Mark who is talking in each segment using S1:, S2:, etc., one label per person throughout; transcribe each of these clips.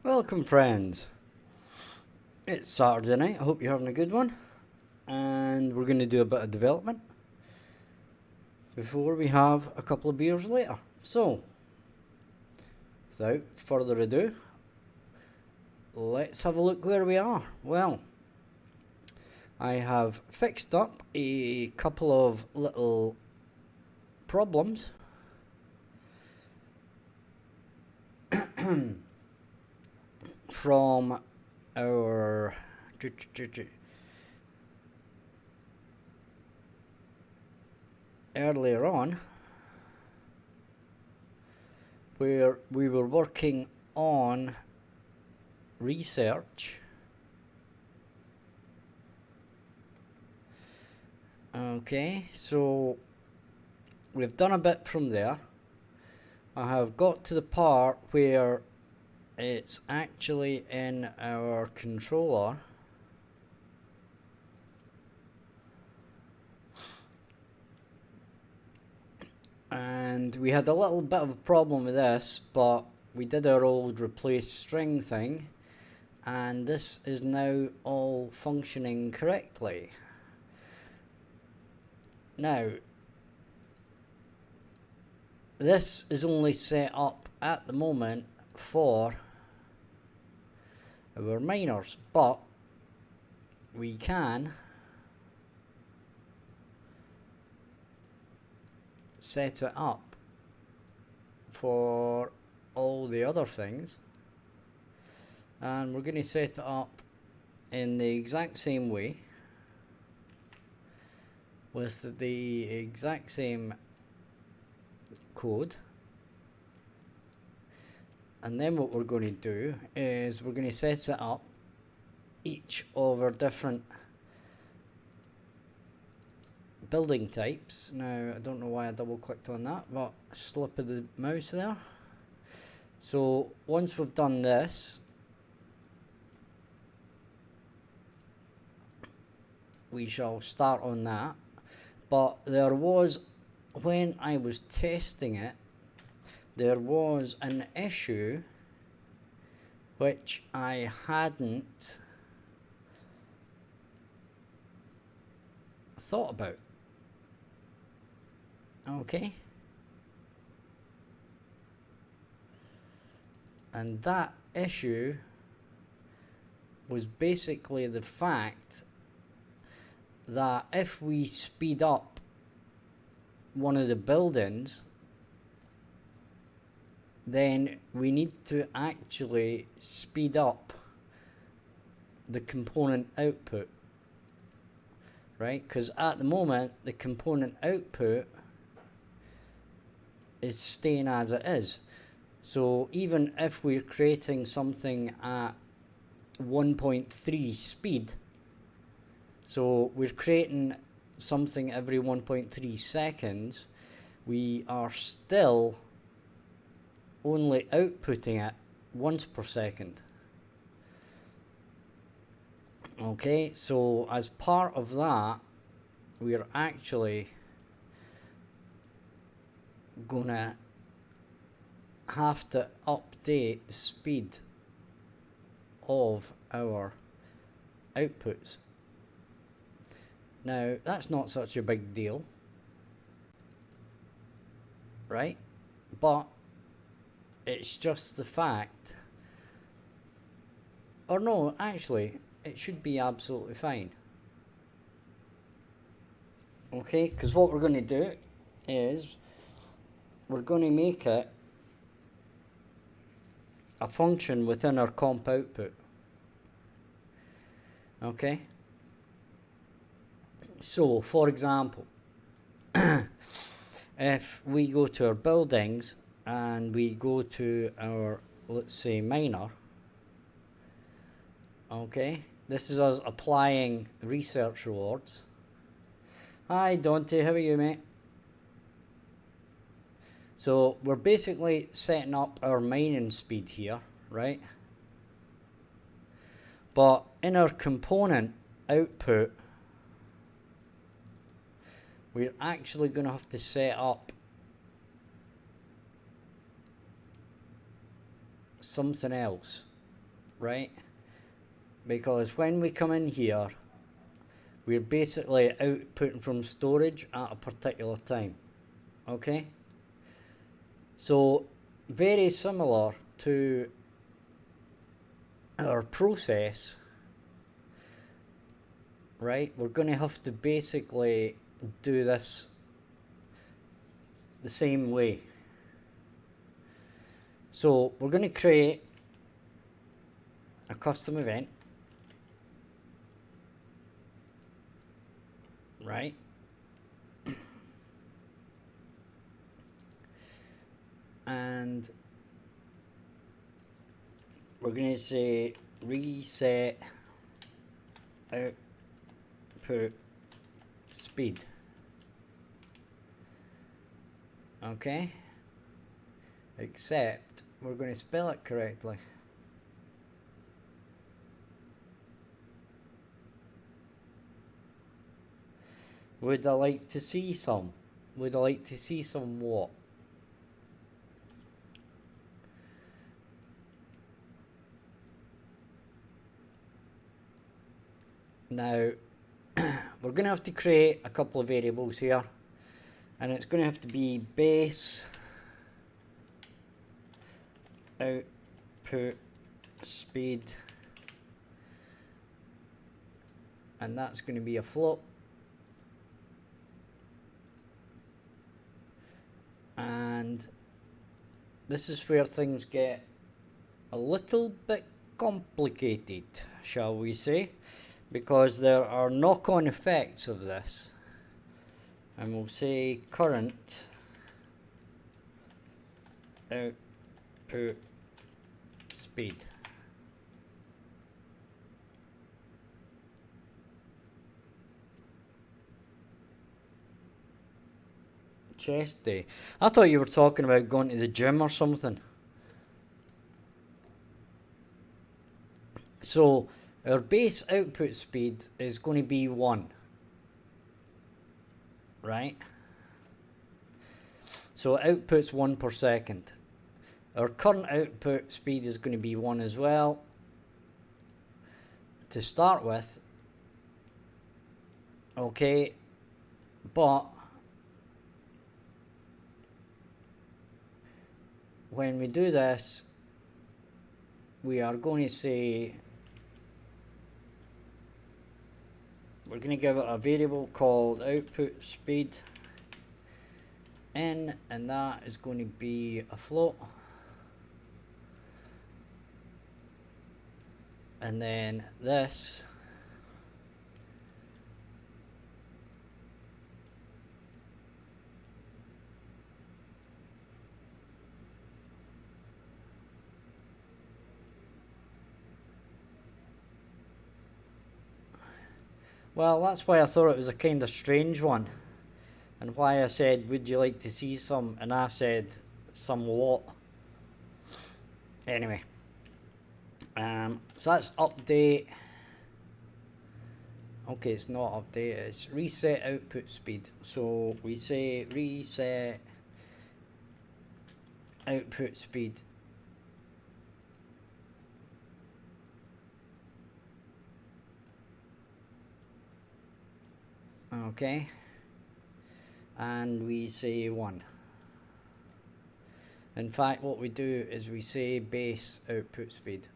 S1: Welcome, friends. It's Saturday night. I hope you're having a good one. And we're going to do a bit of development before we have a couple of beers later. So, without further ado, let's have a look where we are. Well, I have fixed up a couple of little problems. From our earlier on, where we were working on research. Okay, so we've done a bit from there. I have got to the part where it's actually in our controller. And we had a little bit of a problem with this, but we did our old replace string thing, and this is now all functioning correctly. Now, this is only set up at the moment for our minors, but we can set it up for all the other things, and we're going to set it up in the exact same way with the exact same code. And then what we're going to do is we're going to set it up each of our different building types. Now, I don't know why I double clicked on that, but slip of the mouse there. So once we've done this, we shall start on that. But there was, when I was testing it, there was an issue which I hadn't thought about. Okay. And that issue was basically the fact that if we speed up one of the buildings, then we need to actually speed up the component output, right? Because at the moment, the component output is staying as it is. So even if we're creating something at 1.3 speed, so we're creating something every 1.3 seconds, we are still only outputting it once per second. Okay, so as part of that, we're actually gonna have to update the speed of our outputs. Now, that's not such a big deal, right? But it's just the fact, or no, actually, it should be absolutely fine. Okay, because what we're going to do is we're going to make it a function within our comp output. Okay? So, for example, if we go to our buildings and we go to our, let's say, minor, okay, this is us applying research rewards. Hi Dante, how are you, mate? So we're basically setting up our mining speed here, right? But in our component output, we're actually going to have to set up something else. right? Because when we come in here, we're basically outputting from storage at a particular time, okay? So very similar to our process, right? We're going to have to basically do this the same way. So we're going to create a custom event, right? And we're going to say reset output speed. Okay, except we're going to spell it correctly. Would I like to see some? Would I like to see some what? Now, we're going to have to create a couple of variables here, and it's going to have to be base output speed, and that's going to be a float. And this is where things get a little bit complicated, shall we say, because there are knock-on effects of this. And we'll say current output speed. Chest day. I thought you were talking about going to the gym or something. So our base output speed is going to be 1. Right? So output's 1 per second. Our current output speed is going to be 1 as well. To start with. Okay. But when we do this, we are going to say, we're going to give it a variable called output speed n, and that is going to be a float. And then this well, that's why I thought it was a kind of strange one, and why I said, would you like to see some? And I said, somewhat. Anyway, so that's update. Okay, it's not update, it's reset output speed. So we say reset output speed. Okay, and we say 1. In fact, what we do is we say base output speed.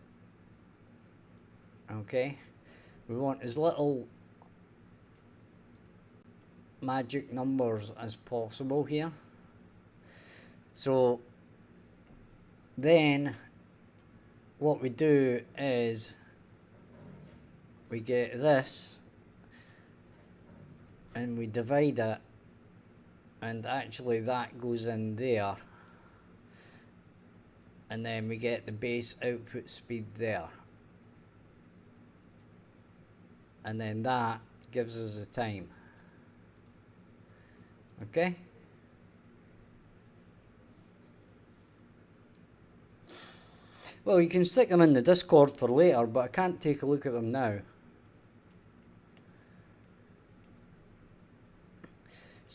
S1: Okay, we want as little magic numbers as possible here. So then what we do is we get this and we divide it, and actually that goes in there, and then we get the base output speed there, and then that gives us the time. Okay, well, you can stick them in the Discord for later, but I can't take a look at them now.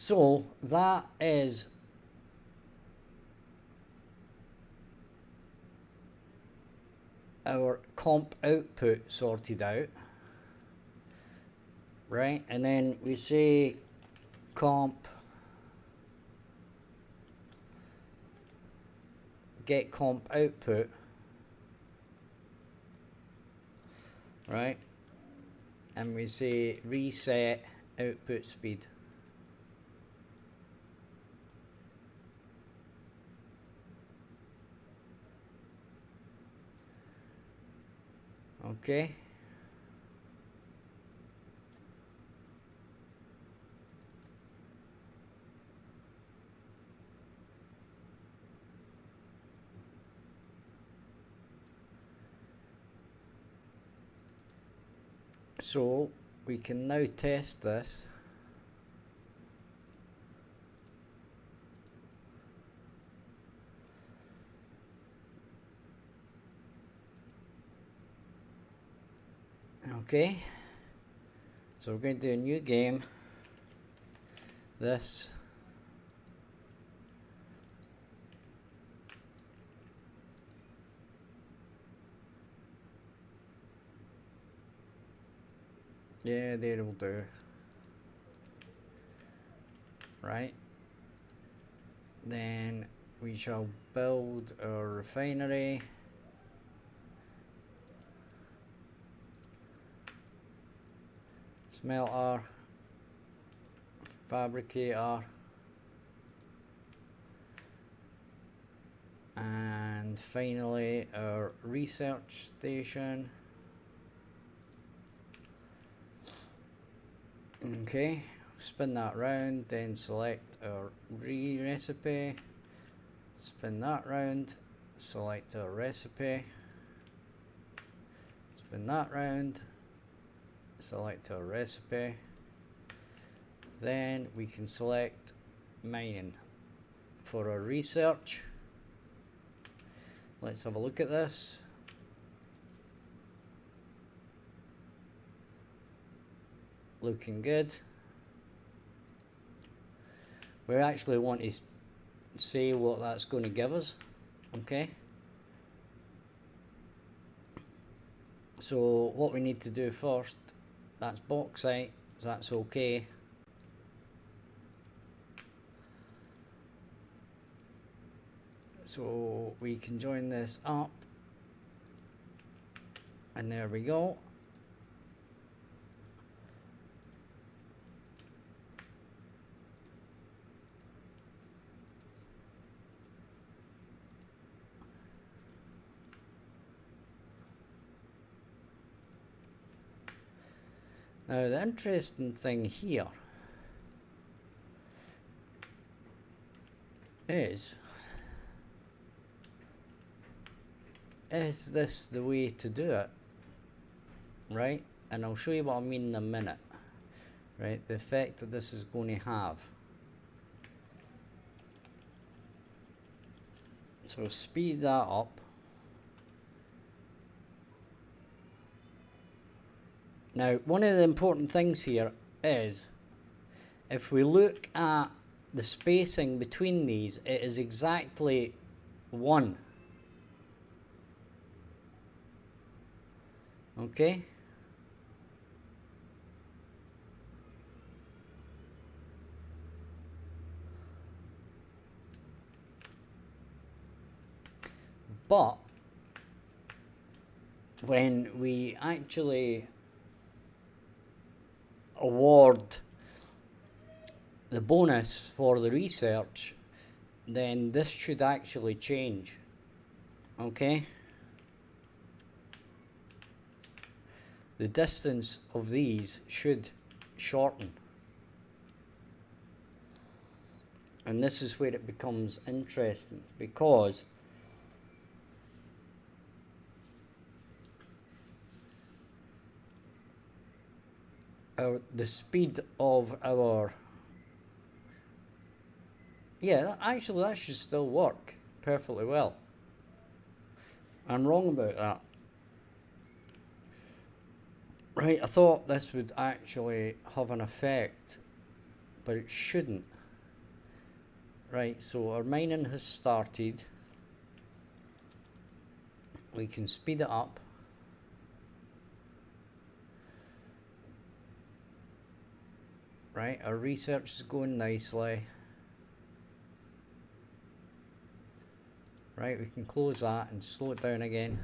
S1: So that is our comp output sorted out, right? And then we say comp get comp output, right? And we say reset output speed. Okay. So we can now test this. Okay, so we're going to do a new game. This yeah, there will do. Right, then we shall build our refinery. Smelter, fabricator, and finally our research station. Okay, spin that round, then select our recipe, spin that round, select our recipe, spin that round, select our recipe, then we can select mining for our research. Let's have a look at this. Looking good. We actually want to say what that's going to give us. Okay. So what we need to do first, that's bauxite, so that's okay. So we can join this up, and there we go. Now the interesting thing here is this the way to do it? Right? And I'll show you what I mean in a minute. Right? The effect that this is going to have. So speed that up. Now, one of the important things here is, if we look at the spacing between these, it is exactly 1. Okay? But when we actually award the bonus for the research, then this should actually change. Okay? The distance of these should shorten. And this is where it becomes interesting, because the speed of our, yeah, actually that should still work perfectly well. I'm wrong about that. Right, I thought this would actually have an effect, but it shouldn't. Right, so our mining has started. we can speed it up. Right, our research is going nicely. Right, we can close that and slow it down again.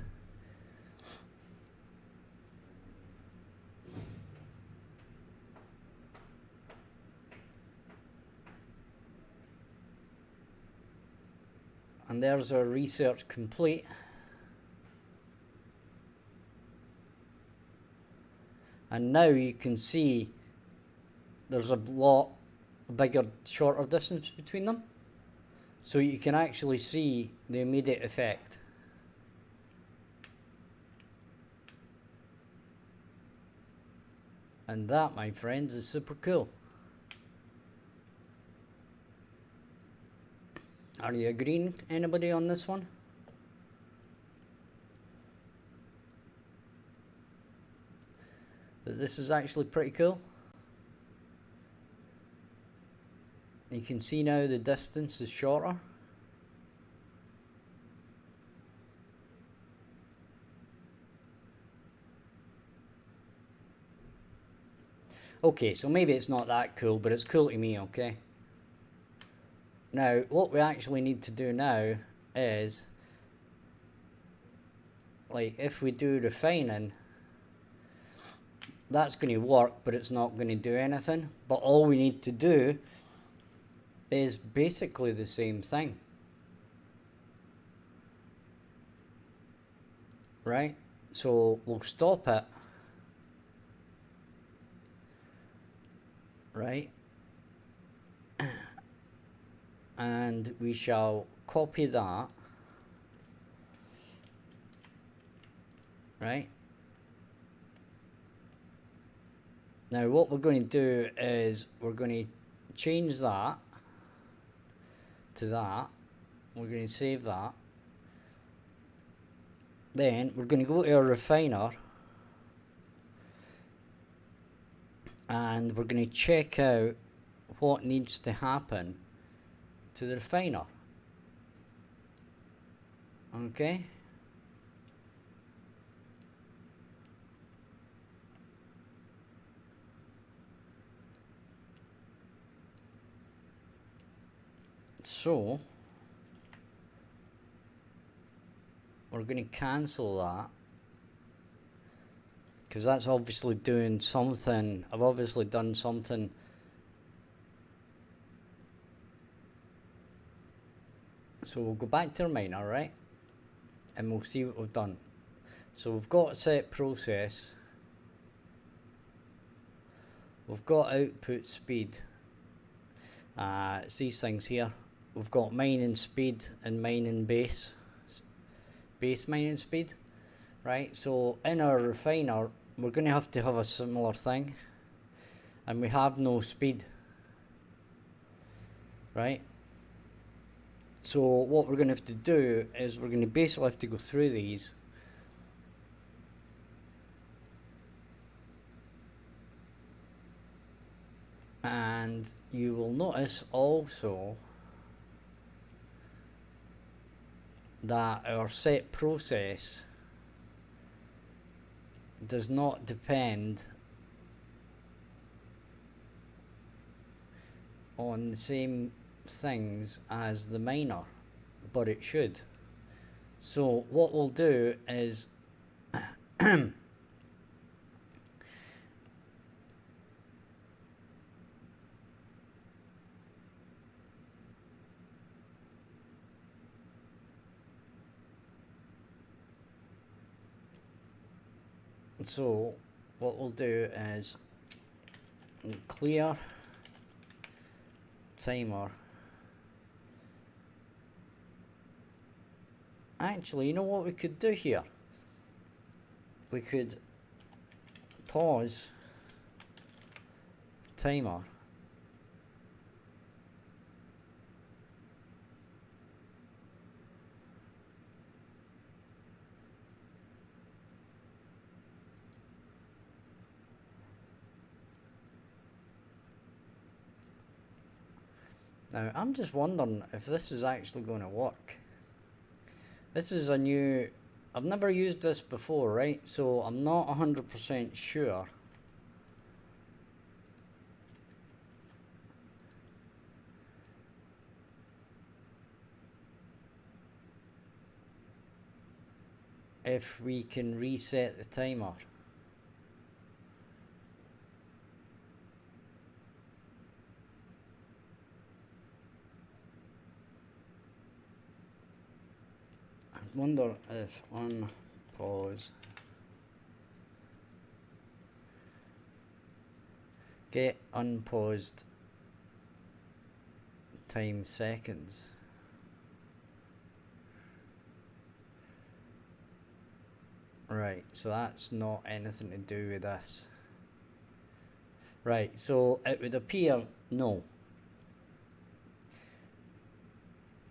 S1: And there's our research complete. And now you can see there's a lot bigger, shorter distance between them. So you can actually see the immediate effect. And that, my friends, is super cool. Are you agreeing, anybody, on this one? That this is actually pretty cool? You can see now the distance is shorter. Okay, so maybe it's not that cool, but it's cool to me, okay? Now, what we actually need to do now is, like, if we do refining, that's going to work, but it's not going to do anything. But all we need to do is basically the same thing. Right? So we'll stop it. Right? And we shall copy that. Right? Now what we're going to do is we're going to change that to that. We're going to save that. Then we're going to go to our refiner and we're going to check out what needs to happen to the refiner. Okay? So we're going to cancel that because that's obviously doing something. I've obviously done something. So we'll go back to our miner, right? And we'll see what we've done. So we've got set process. We've got output speed. It's these things here. We've got mining speed and mining base mining speed, right? So in our refiner, we're going to have a similar thing, and we have no speed, right? So what we're going to have to do is we're going to basically have to go through these. And you will notice also that our set process does not depend on the same things as the miner, but it should. So what we'll do is so what we'll do is clear timer. Actually, you know what we could do here? We could pause timer. Now, I'm just wondering if this is actually going to work. This is a new I've never used this before, right? So I'm not 100% sure if we can reset the timer. I wonder if unpause, get unpaused time seconds. Right, so that's not anything to do with this. Right, so it would appear no.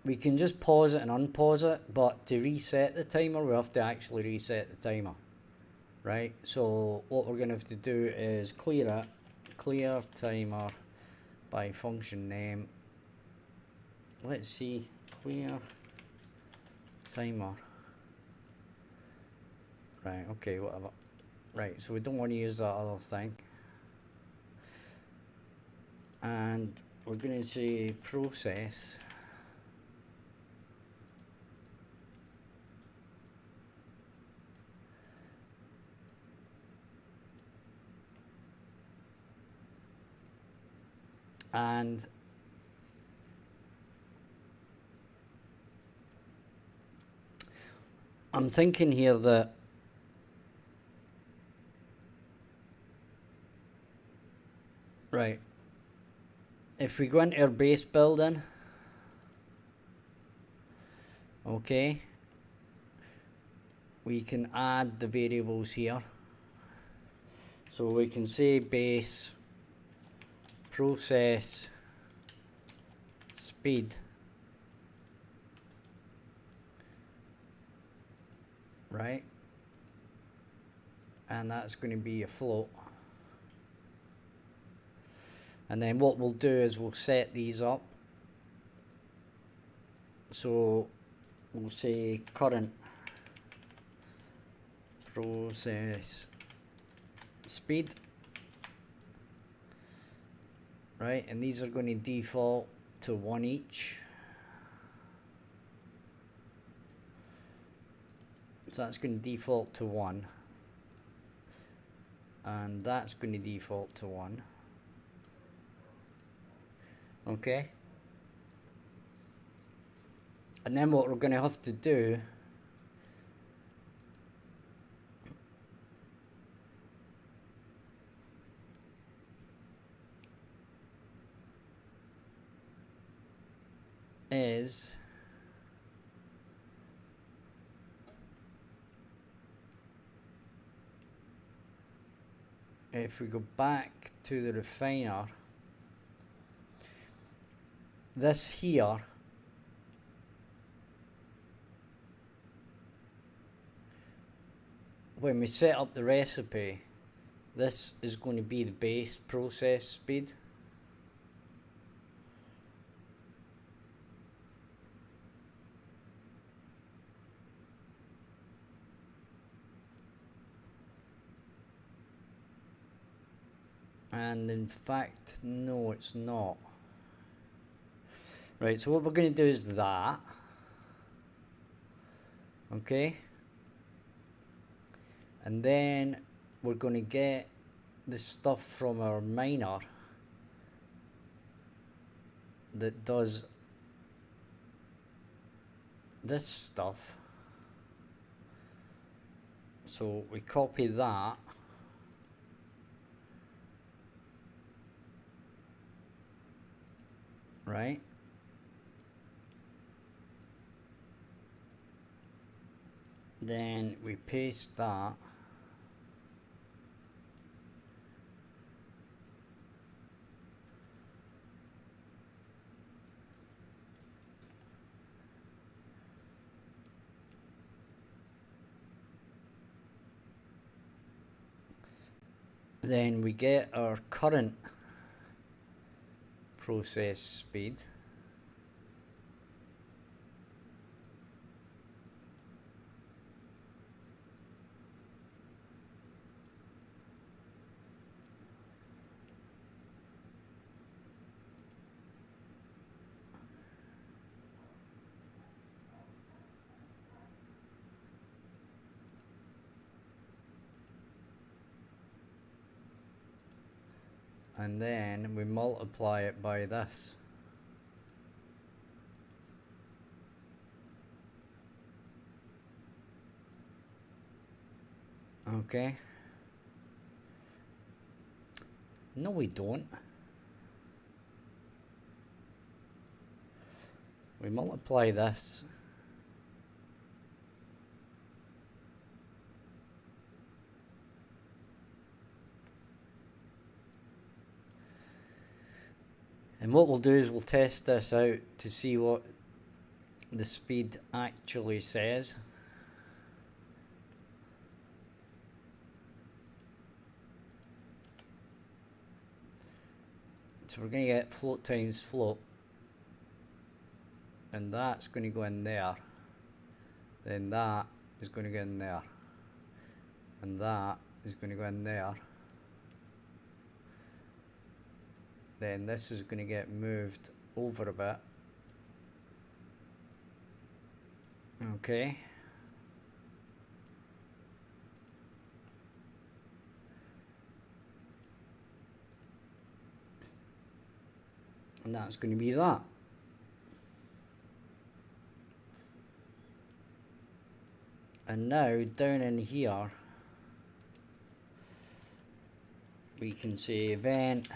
S1: We can just pause it and unpause it, but to reset the timer, we have to actually reset the timer. Right, so what we're going to have to do is clear it, clear timer by function name. Let's see, clear timer. Right, okay, whatever. Right, so we don't want to use that other thing. And we're going to say process. And I'm thinking here that right, if we go into our base building, okay, we can add the variables here. So we can say base process speed, right, and that's going to be a float. And then what we'll do is we'll set these up. So we'll say current process speed, right, and these are going to default to 1 each. So that's going to default to 1, and that's going to default to 1. Okay, and then what we're going to have to do is if we go back to the refiner, this here when we set up the recipe, this is going to be the base process speed. And in fact, no, it's not. Right, so what we're going to do is that. Okay. And then we're going to get the stuff from our miner that does this stuff. So we copy that. Right. Then we paste that. Then we get our current process speed. and then we multiply it by this. Okay. No, we don't. We multiply this. And what we'll do is we'll test this out to see what the speed actually says. So we're going to get float times float, and that's going to go in there, then that is going to go in there, and that is going to go in there, then this is going to get moved over a bit. Okay. And that's going to be that. And now down in here we can say event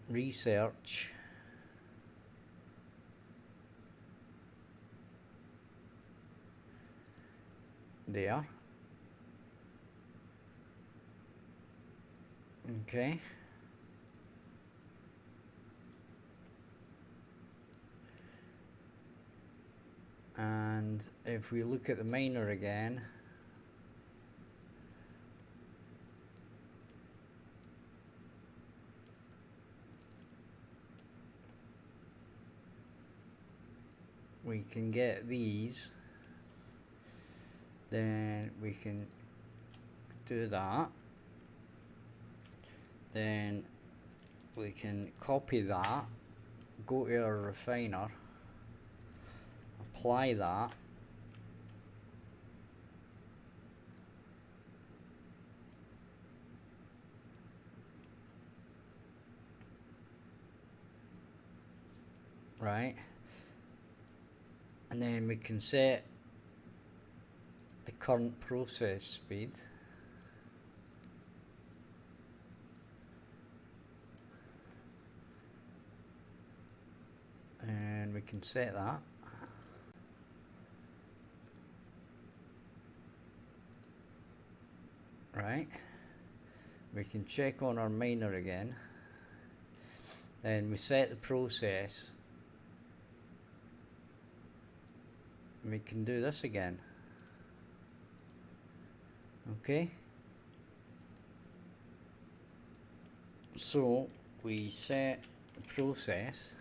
S1: research there. Okay. And if we look at the miner again, we can get these, then we can do that, then we can copy that, go to our refiner, apply that, right, and then we can set the current process speed, and we can set that. Right, we can check on our miner again, then we set the process, and we can do this again. Okay, so we set the process,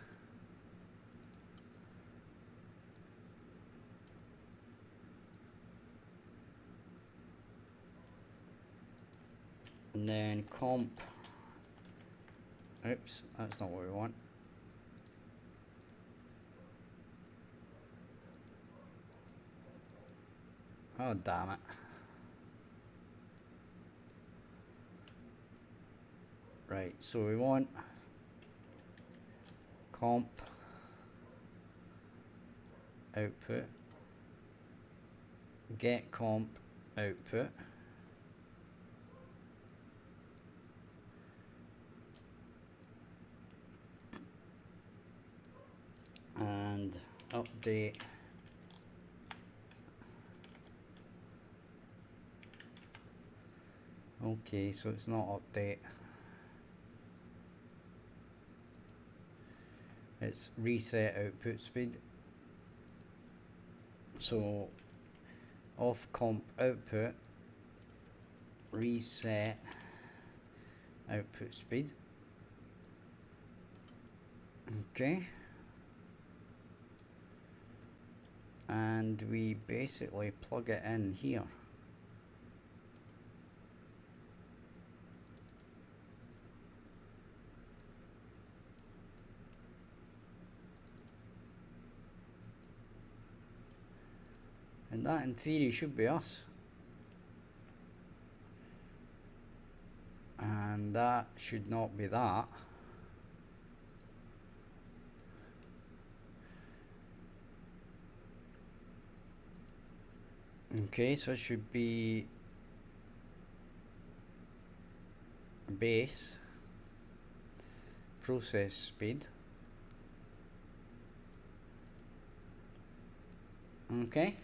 S1: and then comp, oops, that's not what we want. Oh damn it. Right, so we want comp output, get comp output, and update okay, so it's not update, it's reset output speed. So off comp output, reset output speed. Okay, and we basically plug it in here. And That in theory should be us. And that should not be that. Okay, so it should be base process speed. Okay.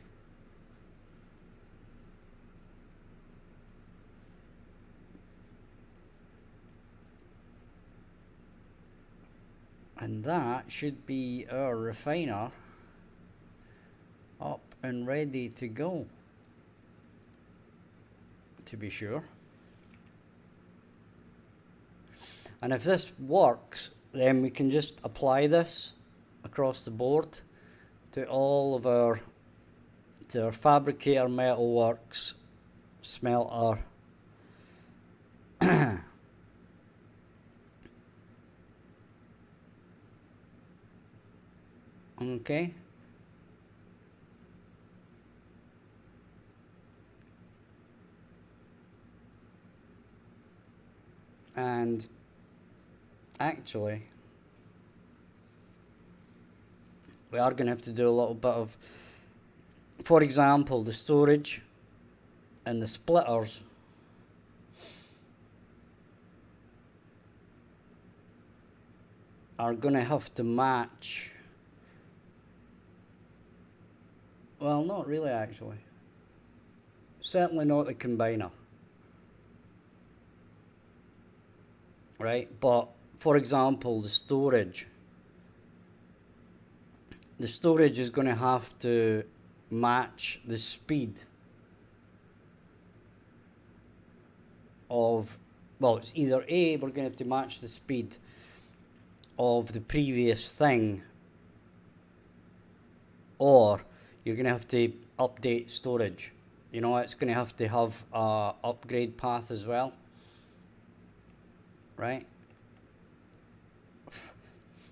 S1: And that should be our refiner up and ready to go, to be sure. And if this works, then we can just apply this across the board to all of our, to our fabricator, metalworks, smelter, okay. And actually, we are going to have to do a little bit of, for example, the storage and the splitters are going to have to match. Well, not really actually. Certainly not the combiner. Right, but for example, the storage is going to have to match the speed of, well, it's either A, we're going to have to match the speed of the previous thing, or you're going to have to update storage. You know, it's going to have a upgrade path as well. Right,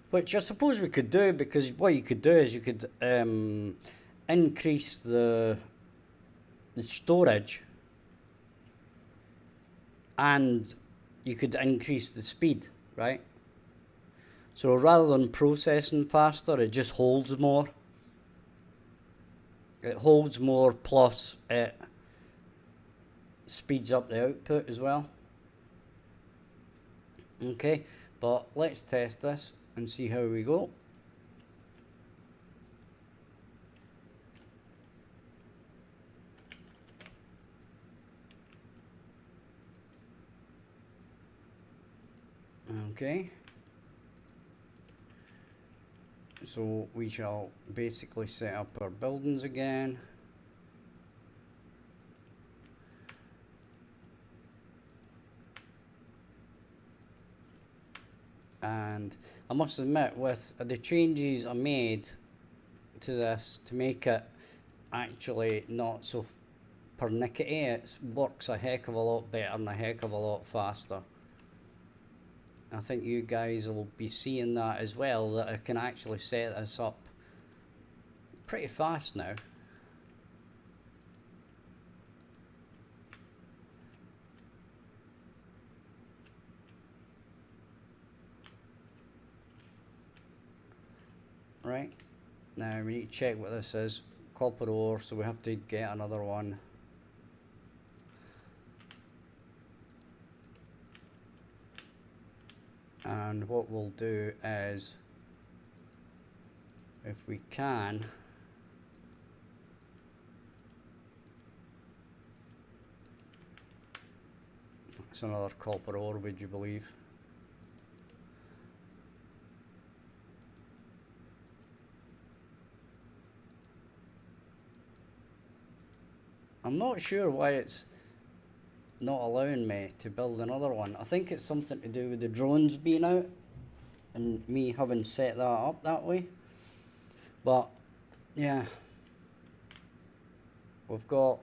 S1: which I suppose we could do, because what you could do is you could increase the storage and you could increase the speed, right? So rather than processing faster, it just holds more. It holds more, plus it speeds up the output as well. Okay, but let's test this and see how we go. Okay, so we shall basically set up our buildings again. And I must admit, with the changes I made to this to make it actually not so pernickety, it works a heck of a lot better and a heck of a lot faster. I think you guys will be seeing that as well, that I can actually set this up pretty fast now. Right, now we need to check what this is. Copper ore, so we have to get another one. And what we'll do is, if we can, it's another copper ore, would you believe? I'm not sure why it's not allowing me to build another one. I think it's something to do with the drones being out and me having set that up that way. But yeah, we've got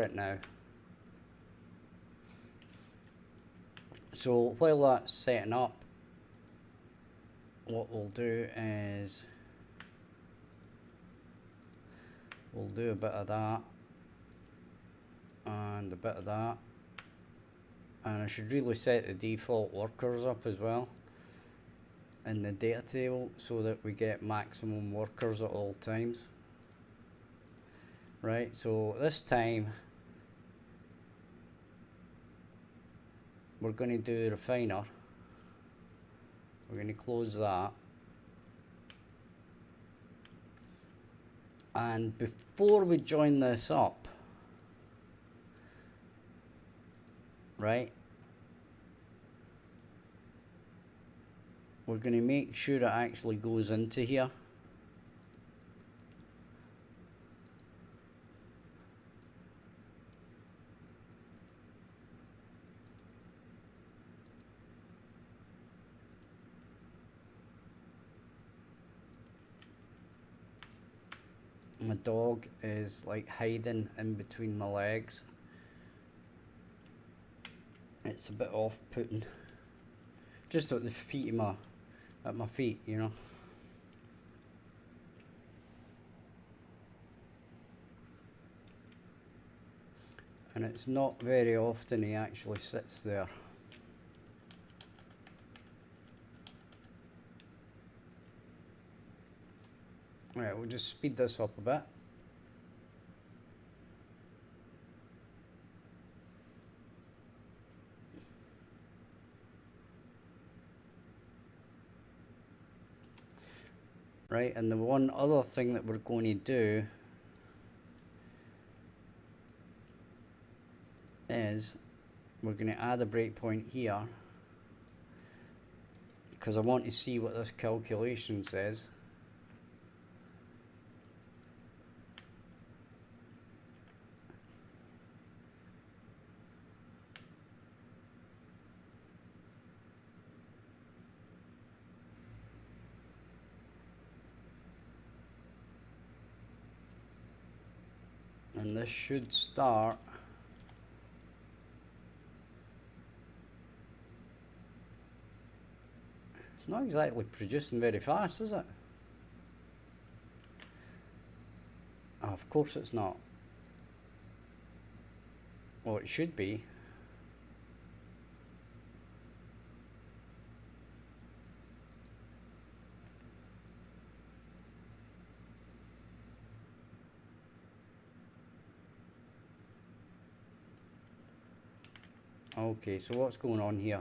S1: it now. So while that's setting up, what we'll do is We'll do a bit of that and a bit of that, and I should really set the default workers up as well in the data table so that we get maximum workers at all times. Right, so this time we're going to do refiner. We're going to close that, and before we join this up, right, we're going to make sure it actually goes into here. My dog is like hiding in between my legs. It's a bit off-putting. Just at the feet of my feet, you know. And it's not very often he actually sits there. Right, we'll just speed this up a bit. Right, and the one other thing that we're going to do is we're going to add a breakpoint here because I want to see what this calculation says. And this should start it's not exactly producing very fast, is it? Oh, of course it's not. Well, it should be. Okay, so what's going on here?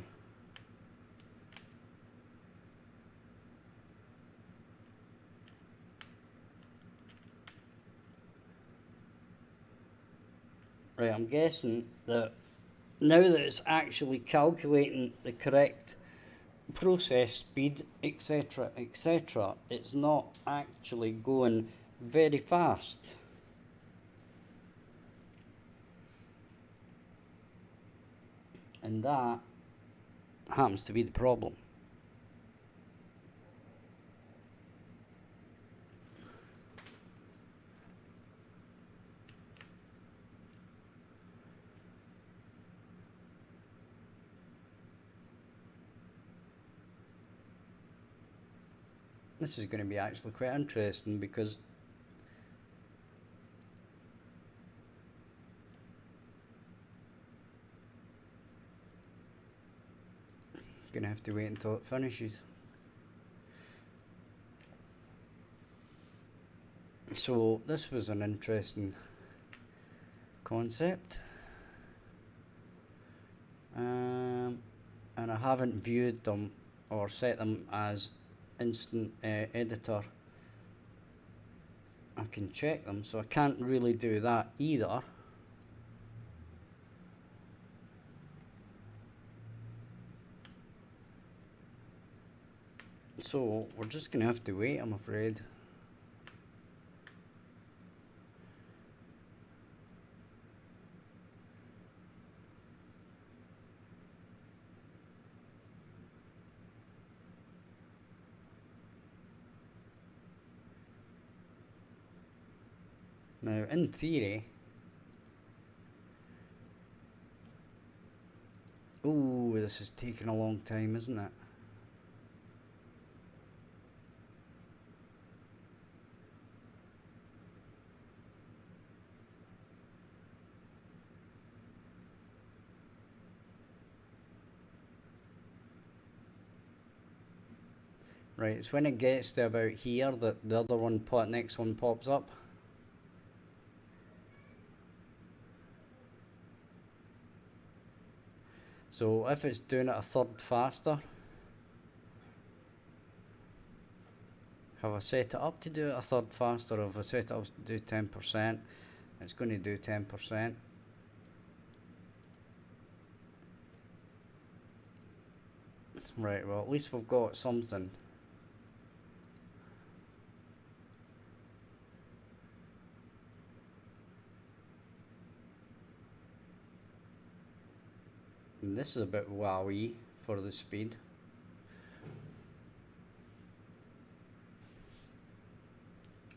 S1: Right, I'm guessing that now that it's actually calculating the correct process speed, etc., etc., it's not actually going very fast. And that happens to be the problem. This is going to be actually quite interesting because I'm going to have to wait until it finishes. So this was an interesting concept, and I haven't viewed them or set them as instant editor. I can check them, so I can't really do that either. So we're just going to have to wait, I'm afraid. Now, in theory, ooh, this is taking a long time, isn't it? Right, it's when it gets to about here that the other one, next one pops up. So if it's doing it a third faster, have I set it up to do it a third faster, or have I set it up to do 10%? It's going to do 10%. Right, well at least we've got something. And this is a bit wowie for the speed.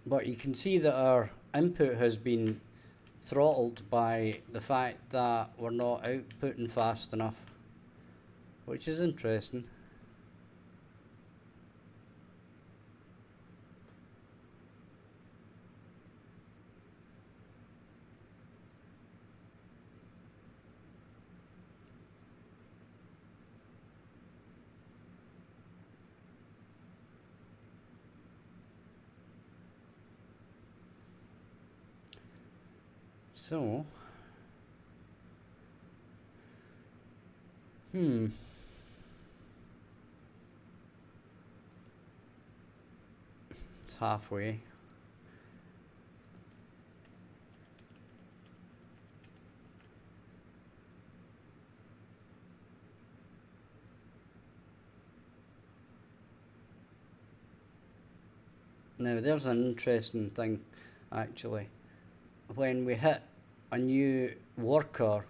S1: But you can see that our input has been throttled by the fact that we're not outputting fast enough, which is interesting. So, it's halfway. Now there's an interesting thing, actually. When we hit a new worker,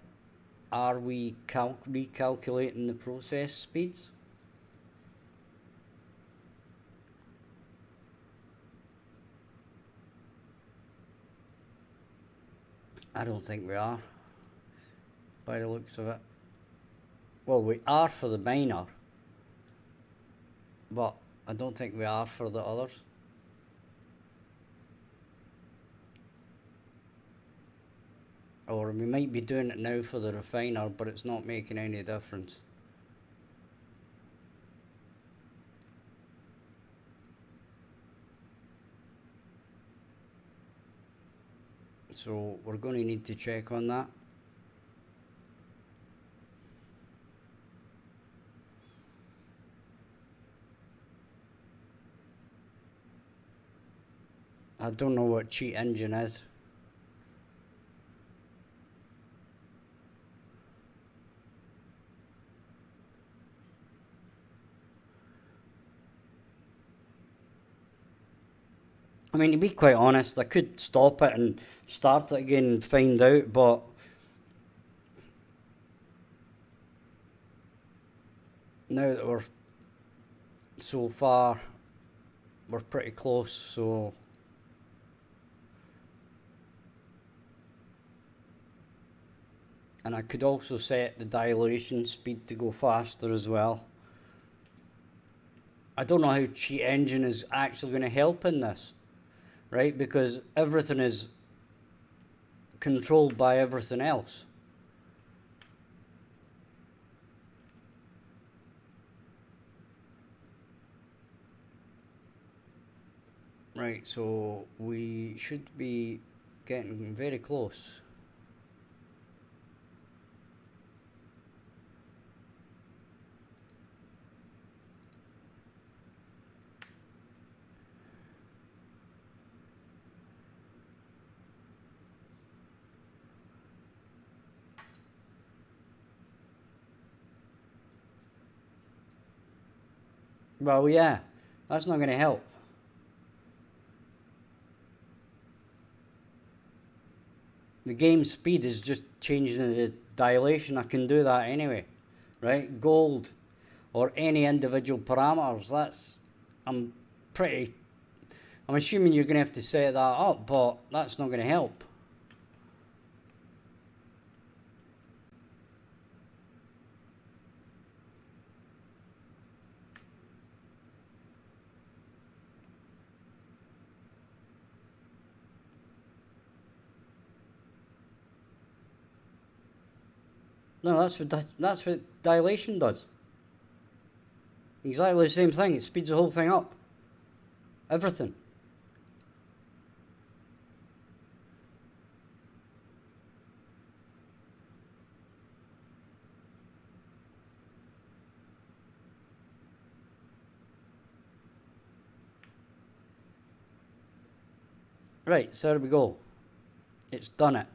S1: are we recalculating the process speeds? I don't think we are, by the looks of it. Well, we are for the minor, but I don't think we are for the others. Or we might be doing it now for the refiner, but it's not making any difference. So we're going to need to check on that. I don't know what cheat engine is. I mean, to be quite honest, I could stop it and start it again and find out, but now that we're so far, we're pretty close, so and I could also set the dilation speed to go faster as well. I don't know how Cheat Engine is actually going to help in this, right? Because everything is controlled by everything else. Right, so we should be getting very close. Well, yeah, that's not going to help. The game speed is just changing the dilation. I can do that anyway, right? Gold or any individual parameters. I'm assuming you're going to have to set that up, but that's not going to help. No, that's what dilation does. Exactly the same thing. It speeds the whole thing up. Everything. Right, so there we go. It's done it.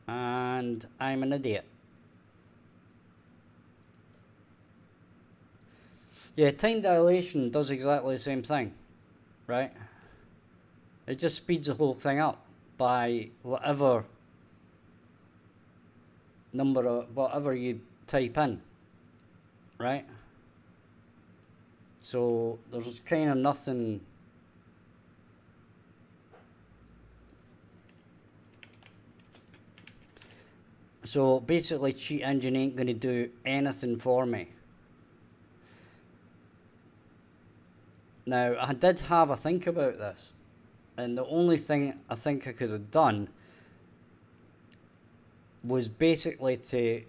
S1: And I'm an idiot. Yeah, time dilation does exactly the same thing, right? It just speeds the whole thing up by whatever number of whatever you type in, right? So there's kind of nothing. So basically, Cheat Engine ain't going to do anything for me. Now, I did have a think about this, and the only thing I think I could have done was basically to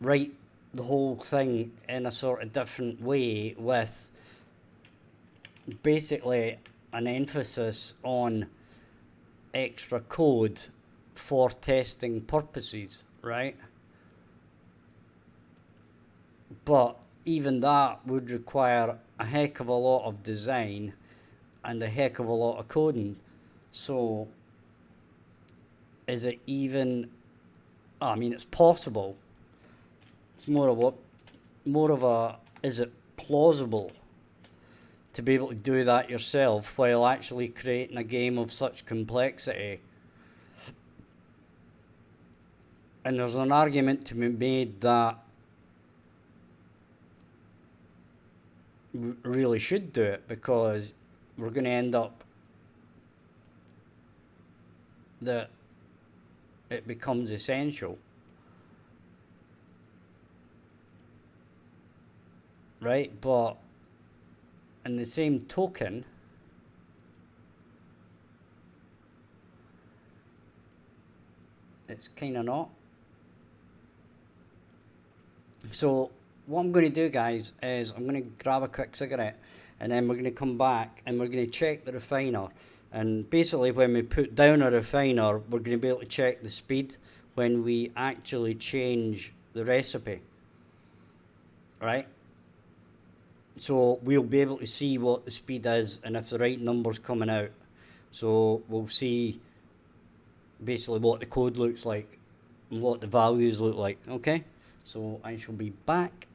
S1: write the whole thing in a sort of different way with basically an emphasis on extra code for testing purposes, right? But even that would require a heck of a lot of design and a heck of a lot of coding. So is it even, I mean, it's possible. It's more of a, is it plausible to be able to do that yourself while actually creating a game of such complexity? And there's an argument to be made that we really should do it, because we're going to end up that it becomes essential, right? But in the same token, it's kind of not. So what I'm going to do, guys, is I'm going to grab a quick cigarette, and then we're going to come back and we're going to check the refiner. And basically when we put down a refiner, we're going to be able to check the speed when we actually change the recipe, right? So we'll be able to see what the speed is and if the right number's coming out. So we'll see basically what the code looks like and what the values look like, okay? So I shall be back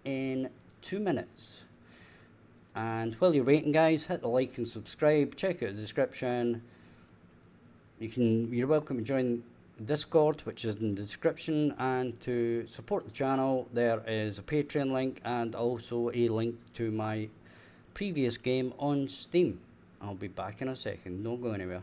S1: in 2 minutes. And while you're waiting, guys, hit the like and subscribe, check out the description. You're welcome to join Discord, which is in the description, and to support the channel there is a Patreon link and also a link to my previous game on Steam. I'll be back in a second, don't go anywhere.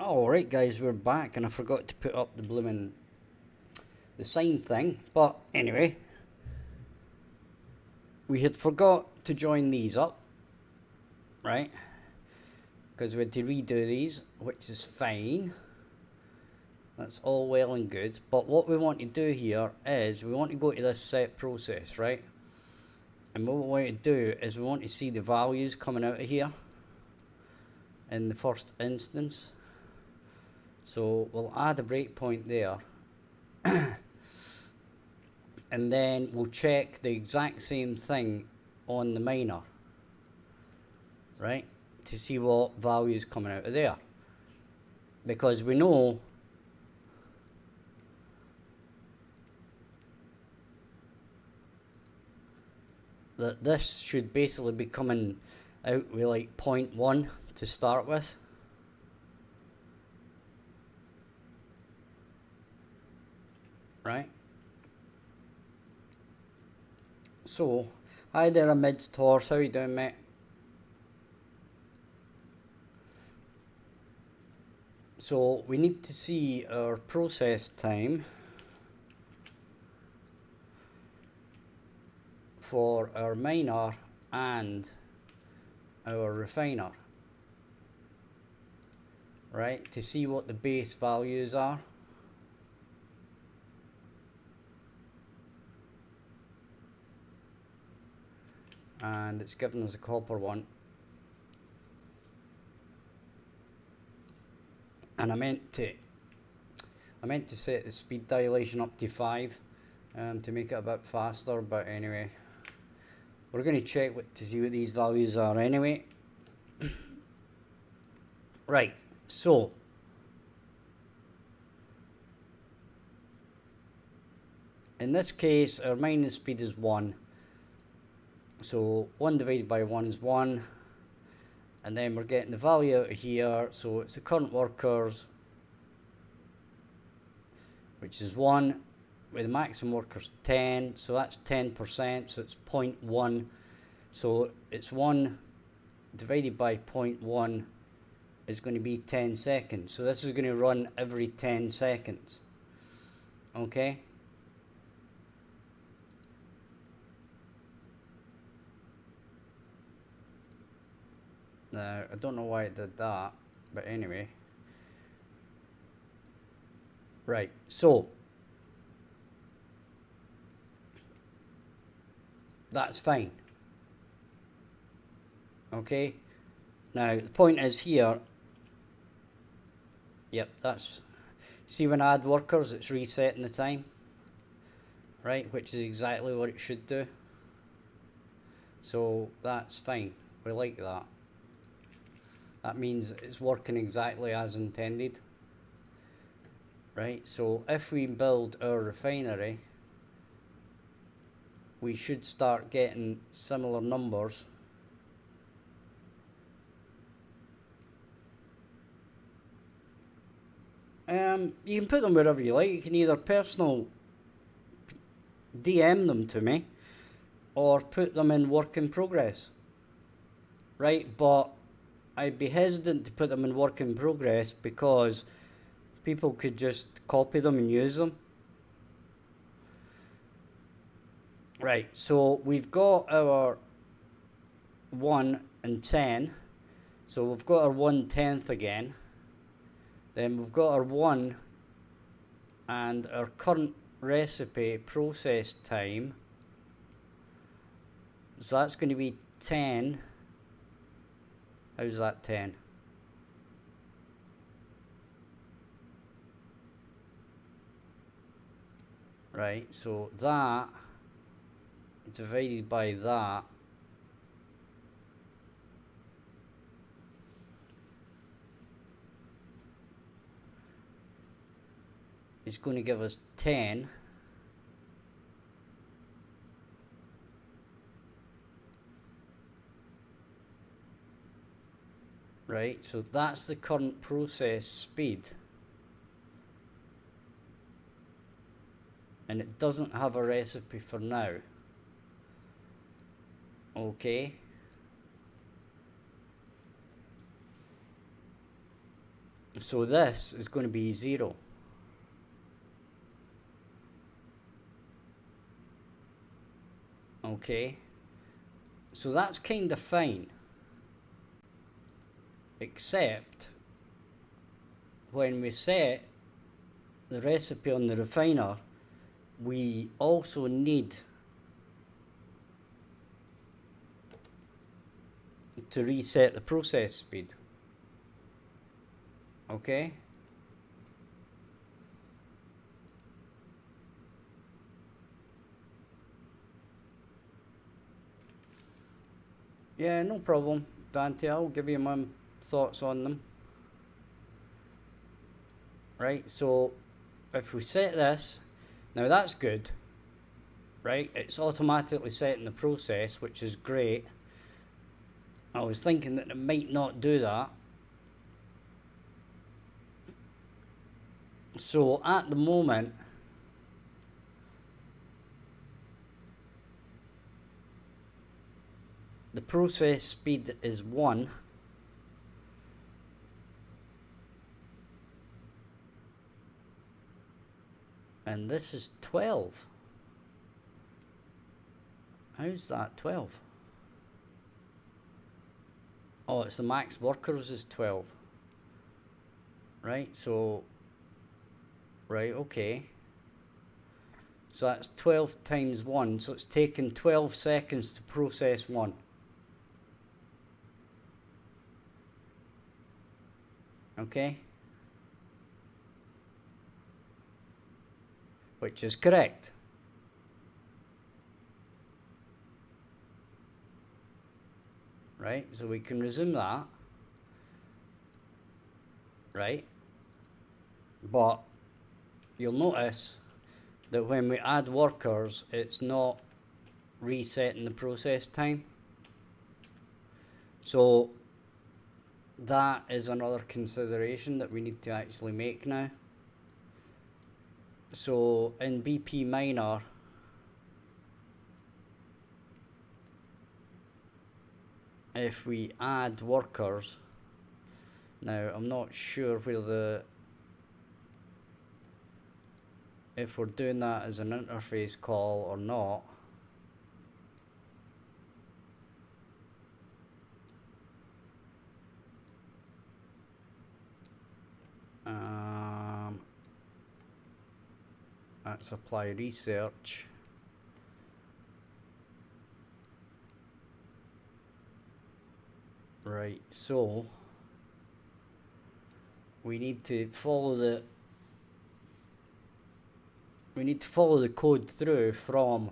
S1: Alright guys, we're back, and I forgot to put up the blooming the sign thing, but anyway, we had forgot to join these up, right, because we had to redo these, which is fine. That's all well and good, but what we want to do here is we want to go to this set process, right, and what we want to do is we want to see the values coming out of here in the first instance. So we'll add a breakpoint there and then we'll check the exact same thing on the miner, right, to see what value is coming out of there, because we know that this should basically be coming out with like 0.1 to start with. Right, so hi there, amidst horse, how you doing, mate? So we need to see our process time for our miner and our refiner, right, to see what the base values are. And it's given us a copper one, and I meant to set the speed dilation up to 5 to make it a bit faster, but anyway, we're going to check to see what these values are anyway. Right, so in this case our mining speed is 1. So 1 divided by 1 is 1, and then we're getting the value out of here, so it's the current workers, which is 1, with the maximum workers 10, so that's 10%, so it's 0.1, so it's 1 divided by 0.1 is going to be 10 seconds, so this is going to run every 10 seconds, okay? Now, I don't know why it did that, but anyway. Right, so that's fine. Okay, now the point is here, yep, that's, see when I add workers, it's resetting the time, right, which is exactly what it should do. So that's fine, we like that. That means it's working exactly as intended, right? So if we build our refinery, we should start getting similar numbers. You can put them wherever you like. You can either personal DM them to me or put them in work in progress, right? But I'd be hesitant to put them in work in progress because people could just copy them and use them. Right, so we've got our 1 and 10. So we've got our 1/10 again. Then we've got our 1 and our current recipe process time. So that's going to be 10. How's that 10? Right, so that divided by that is going to give us 10. Right, so that's the current process speed. And it doesn't have a recipe for now. Okay. So this is going to be 0. Okay, so that's kind of fine, except when we set the recipe on the refiner, we also need to reset the process speed. Okay? Yeah, no problem, Dante. I'll give you my thoughts on them. Right, so if we set this, now that's good, right? It's automatically setting the process, which is great. I was thinking that it might not do that. So at the moment, the process speed is 1. And this is 12. How's that 12? Oh, it's the max workers is 12. Right, so, right, okay. So that's 12 times 1, so it's taken 12 seconds to process 1. Okay? Which is correct. Right, so we can resume that. Right? But you'll notice that when we add workers, it's not resetting the process time. So that is another consideration that we need to actually make now. So in BP minor, if we add workers, now I'm not sure where if we're doing that as an interface call or not. Let's apply research. Right, so we need to follow the code through from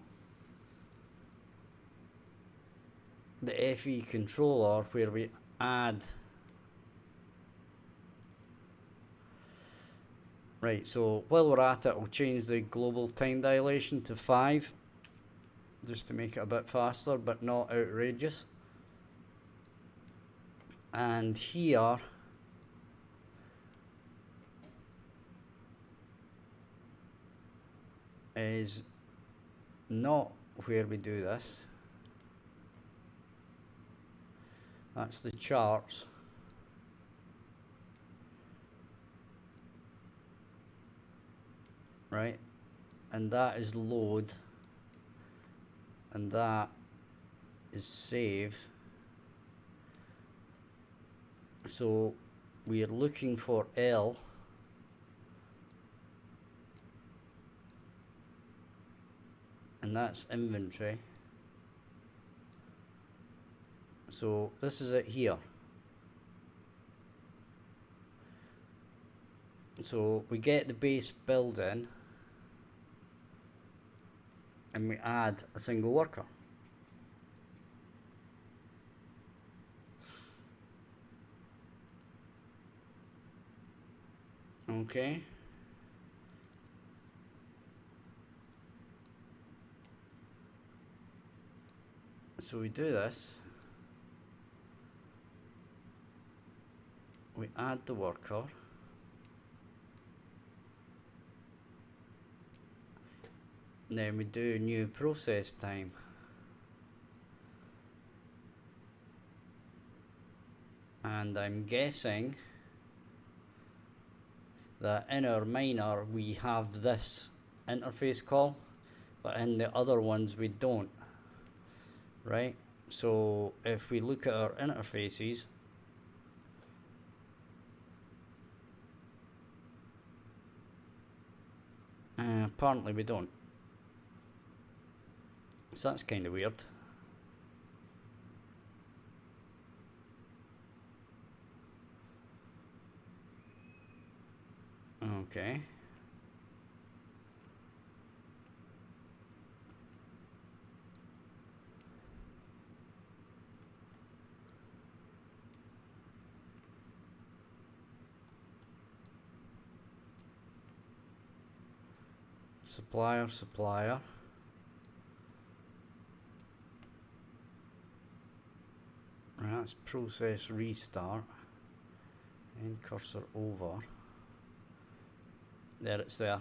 S1: the FE controller where we add. Right, so while we're at it, we'll change the global time dilation to 5 just to make it a bit faster but not outrageous. And here is not where we do this. That's the charts. Right, and that is load, and that is save. So we are looking for L, and that's inventory. So this is it here. So we get the base building and we add a single worker. Okay. So we do this. We add the worker. Then we do new process time. And I'm guessing that in our miner we have this interface call, but in the other ones we don't, right? So if we look at our interfaces, apparently we don't. So that's kind of weird. Okay. Supplier. Right, that's process restart. And cursor over. There, it's there.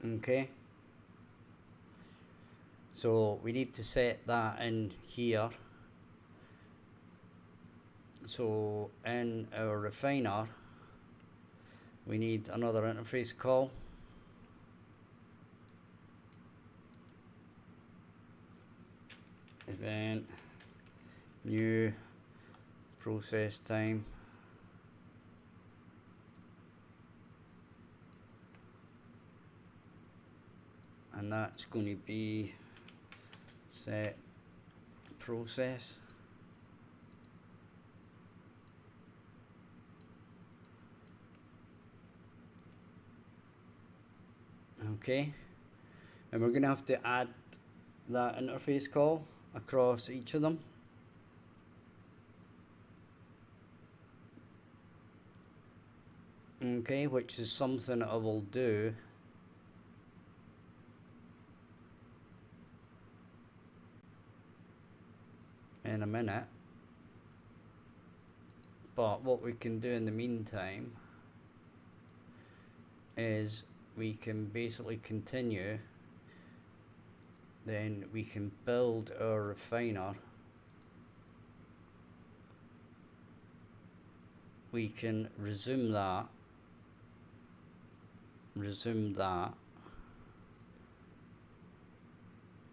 S1: Okay. So we need to set that in here. So in our refiner, we need another interface call. Event, new, process time. And that's going to be set process. Okay, and we're going to have to add that interface call across each of them. Okay, which is something I will do in a minute. But what we can do in the meantime is we can basically continue, then we can build our refiner. We can resume that,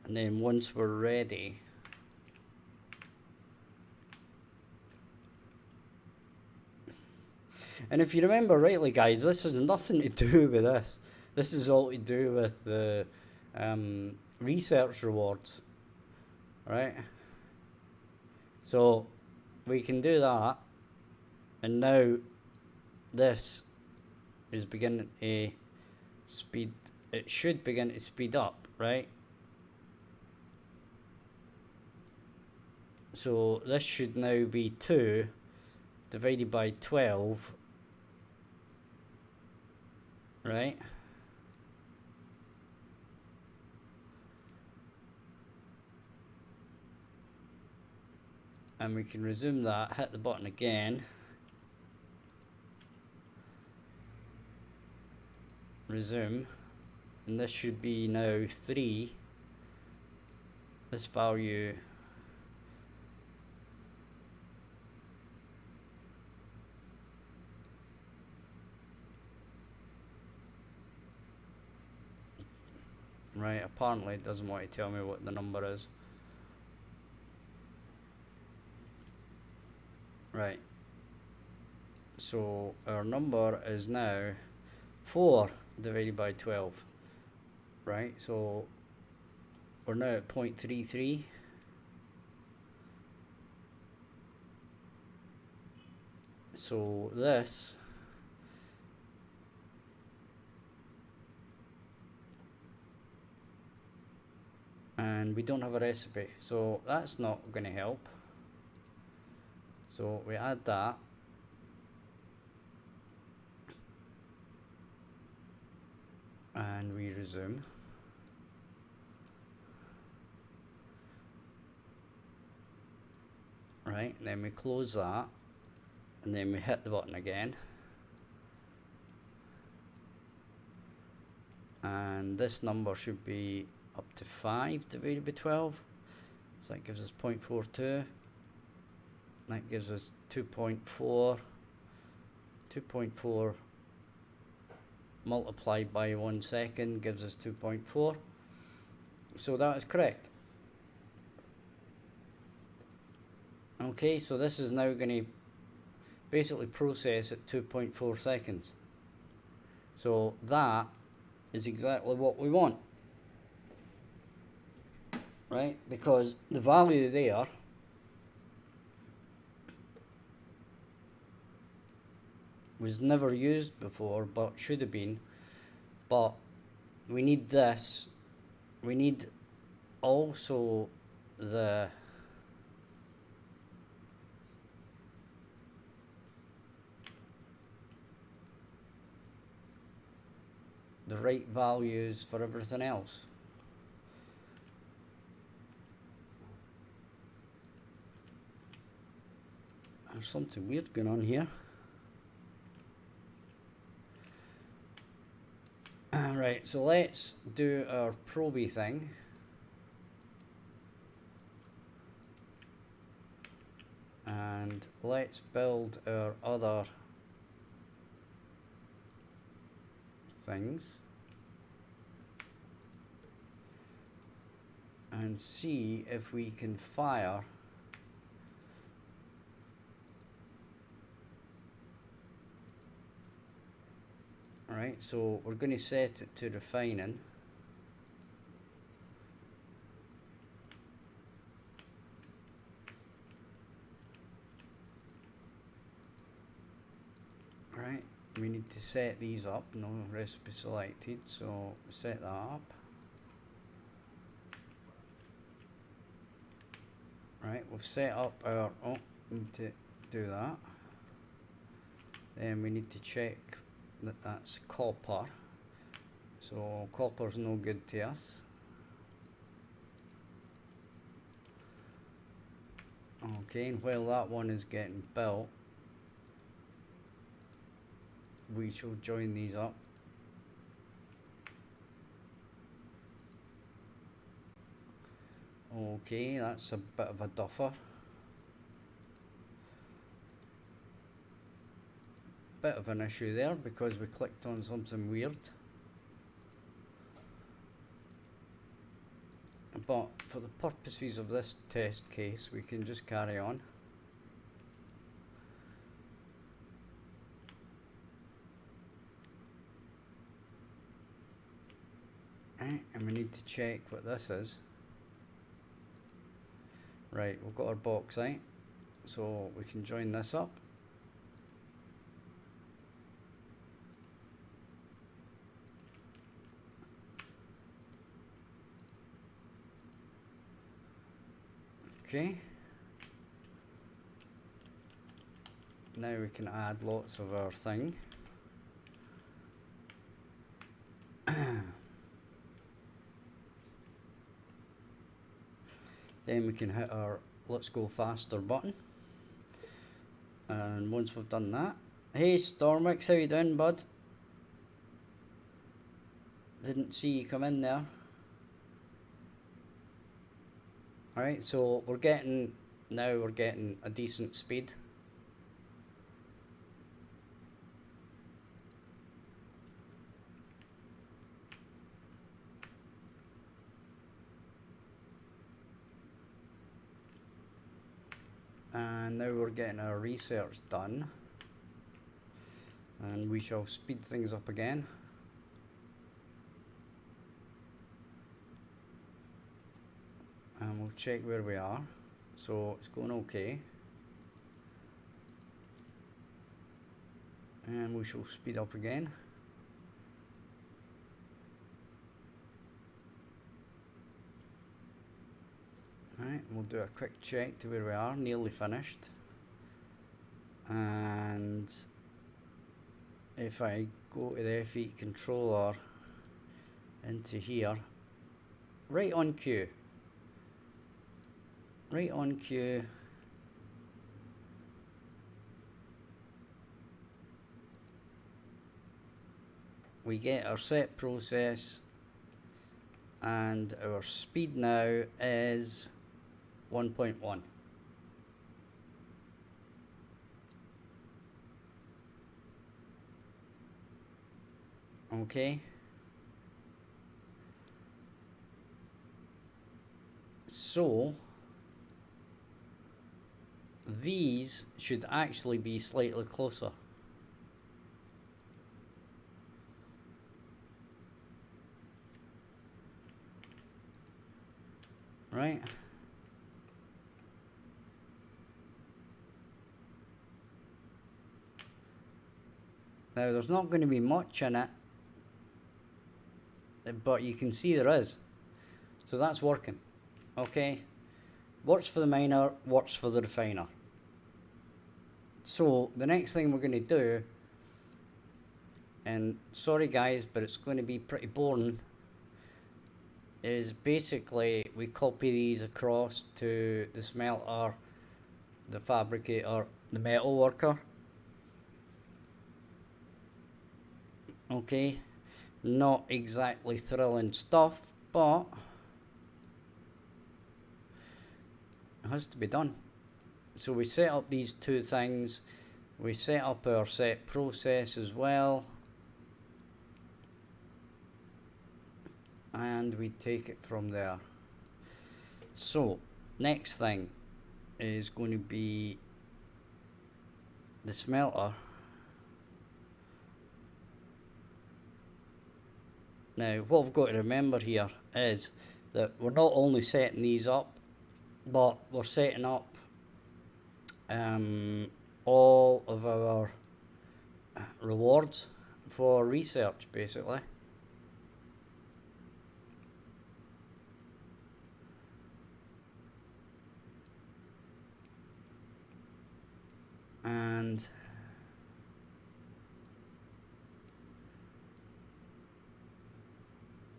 S1: and then once we're ready, and if you remember rightly, guys, this has nothing to do with this. This is all to do with the research rewards, right? So we can do that, and now this is beginning to speed. It should begin to speed up, right? So this should now be 2 divided by 12, right? And we can resume that, hit the button again, resume, and this should be now 3, this value right. Apparently it doesn't want to tell me what the number is. Right, so our number is now 4 divided by 12, right? So we're now at 0.33. So this and we don't have a recipe, so that's not going to help. So we add that, and we resume. Right, and then we close that, and then we hit the button again. And this number should be up to 5 divided by 12. So that gives us 0.42. That gives us 2.4. 2.4 multiplied by 1 second gives us 2.4. So that is correct. Okay, so this is now going to basically process at 2.4 seconds. So that is exactly what we want, right? Because the value there was never used before, but should have been. But we need this. We need also the right values for everything else. There's something weird going on here. Right, so let's do our proby thing. And let's build our other things and see if we can fire Alright, so we're going to set it to refining. Right, we need to set these up, no recipe selected, so set that up. Right, we've set up our, need to do that. Then we need to check that that's copper. So copper's no good to us. Okay, and while that one is getting built, we shall join these up. Okay, that's a bit of a duffer. Bit of an issue there because we clicked on something weird. But for the purposes of this test case, we can just carry on. And we need to check what this is. Right, we've got our bauxite, so we can join this up. Okay. Now we can add lots of our thing. Then we can hit our let's go faster button. And once we've done that, hey Stormix, how you doing, bud? Didn't see you come in there. Alright, so we're getting a decent speed. And now we're getting our research done. And we shall speed things up again. And we'll check where we are. So it's going okay. And we shall speed up again. Right, we'll do a quick check to where we are, nearly finished. And if I go to the F8 controller into here, right on cue. Right on cue. We get our set process and our speed now is 1.1. Okay. So these should actually be slightly closer. Right? Now there's not going to be much in it, but you can see there is. So that's working. Okay? Works for the miner, works for the refiner. So the next thing we're going to do, and sorry guys, but it's going to be pretty boring, is basically we copy these across to the smelter, the fabricator, the metal worker. Okay, not exactly thrilling stuff, but it has to be done. So we set up these two things, we set up our set process as well, and we take it from there. So next thing is going to be the smelter. Now what we've got to remember here is that we're not only setting these up, but we're setting up all of our rewards for research basically. And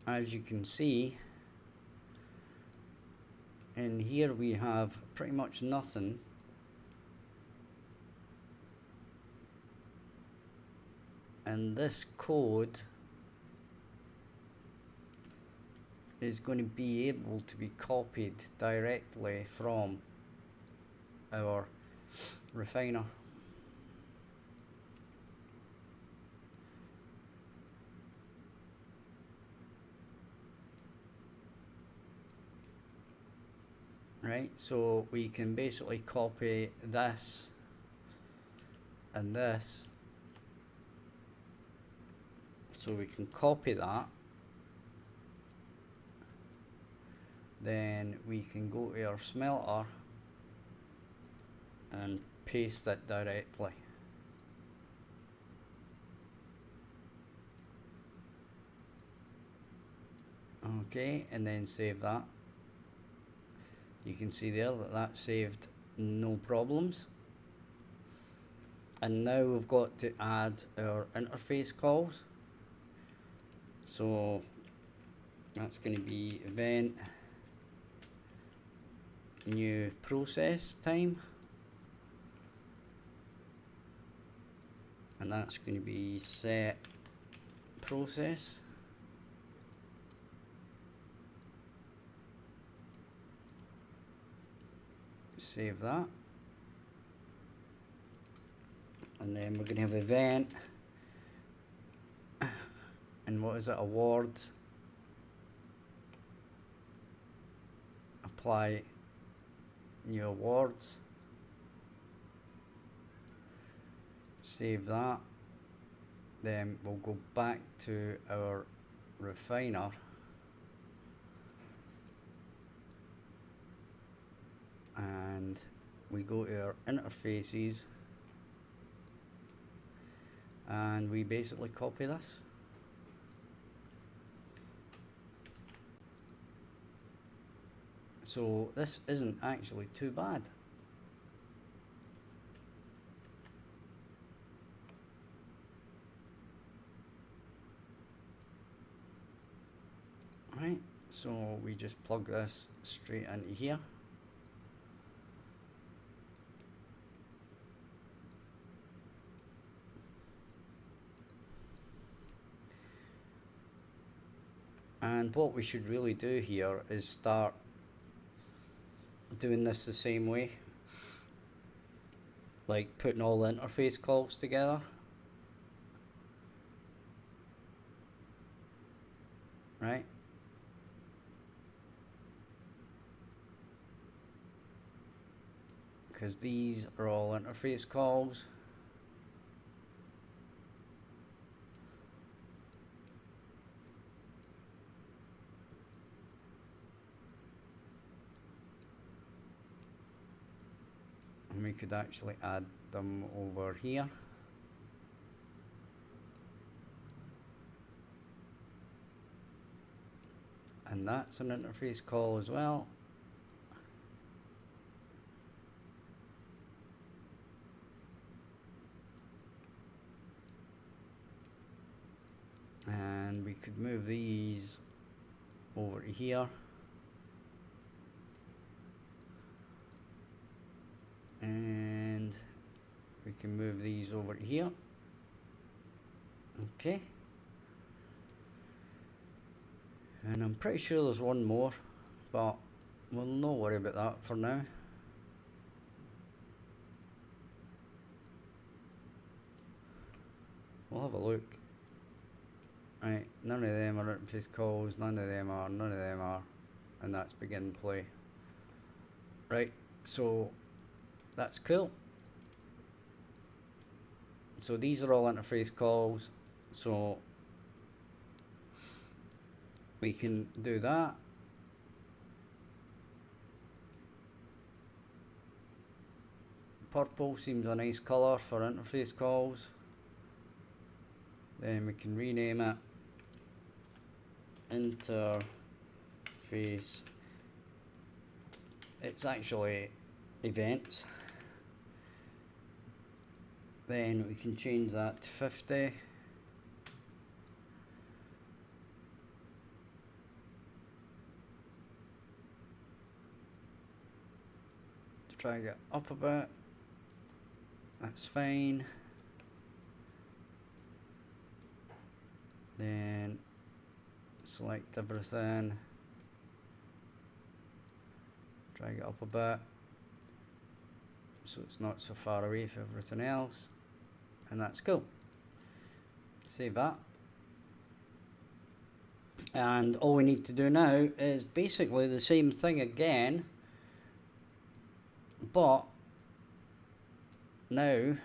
S1: as you can see, in here we have pretty much nothing. And this code is going to be able to be copied directly from our refiner. Right, so we can basically copy this and this. So we can copy that, then we can go to our smelter and paste it directly. Okay, and then save that. You can see there that that saved no problems. And now we've got to add our interface calls. So that's going to be event new process time, and that's going to be set process. Save that, and then we're going to have event, and what is it, awards, apply new awards, save that, then we'll go back to our refiner and we go to our interfaces and we basically copy this. So this isn't actually too bad. Right, so we just plug this straight into here. And what we should really do here is start doing this the same way, like putting all the interface calls together. right? Because these are all interface calls. And we could actually add them over here. And that's an interface call as well. And we could move these over to here. And we can move these over to here. Okay. And I'm pretty sure there's one more, but we'll not worry about that for now. We'll have a look. Right, none of them are interface calls, none of them are, and that's begin play. Right, so that's cool. So these are all interface calls, so we can do that. Purple seems a nice colour for interface calls. Then we can rename it interface. It's actually events. Then we can change that to 50. To try and get up a bit. That's fine. Then select everything. Try and get up a bit so it's not so far away from everything else. And that's cool. Save that. And all we need to do now is basically the same thing again, but now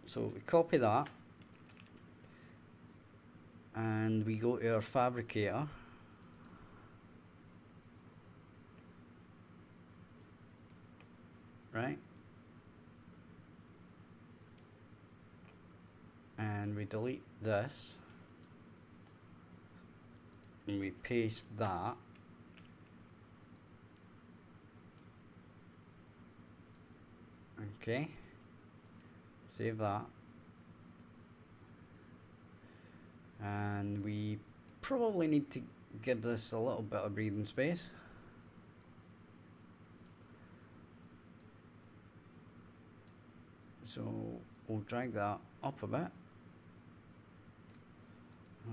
S1: so we copy that and we go to our fabricator. Right, and we delete this and we paste that. Okay, save that, and we probably need to give this a little bit of breathing space. So we'll drag that up a bit.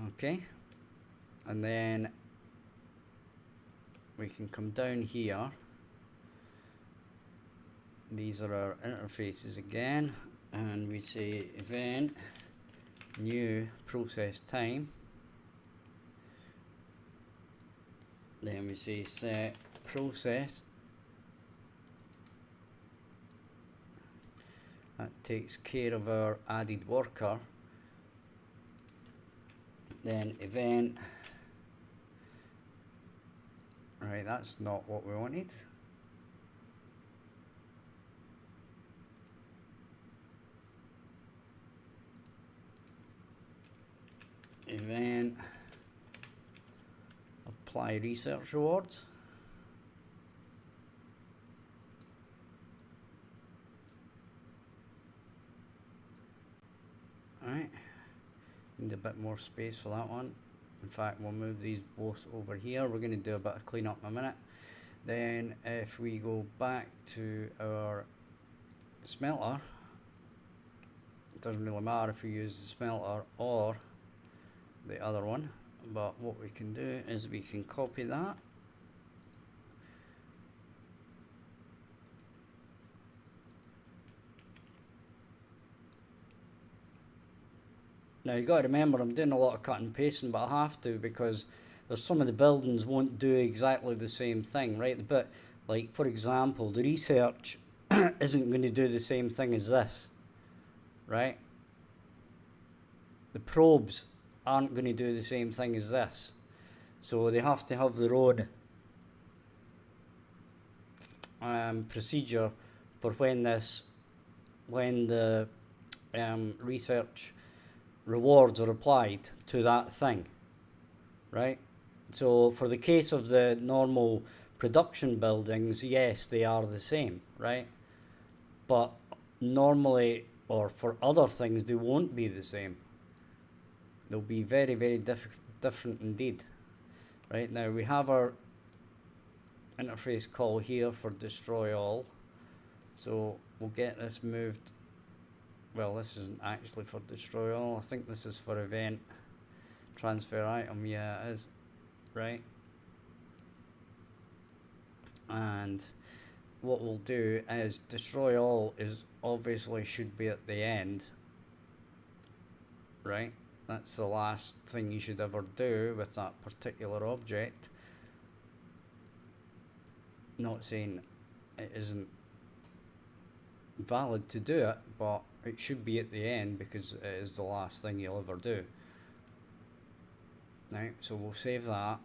S1: Okay, and then we can come down here. These are our interfaces again, and we say event new process time. Then we say set process. That takes care of our added worker. Then event. Right, that's not what we wanted. Event. Apply research rewards. Alright, need a bit more space for that one. In fact, we'll move these both over here. We're going to do a bit of cleanup in a minute. Then if we go back to our smelter, it doesn't really matter if we use the smelter or the other one, but what we can do is we can copy that. Now you got to remember I'm doing a lot of cut and pasting, but I have to because there's some of the buildings won't do exactly the same thing, right? But like for example, the research isn't going to do the same thing as this, right? The probes aren't going to do the same thing as this, so they have to have their own procedure for when the research rewards are applied to that thing, right? So for the case of the normal production buildings, yes, they are the same, right? But normally, or for other things, they won't be the same. They'll be very, very different indeed. Right, now we have our interface call here for destroy all. So we'll get this moved. Well, this isn't actually for destroy all. I think this is for event transfer item. Yeah, it is. Right. And what we'll do is destroy all is obviously should be at the end. Right. That's the last thing you should ever do with that particular object. Not saying it isn't valid to do it, but it should be at the end because it is the last thing you'll ever do. Right, so we'll save that.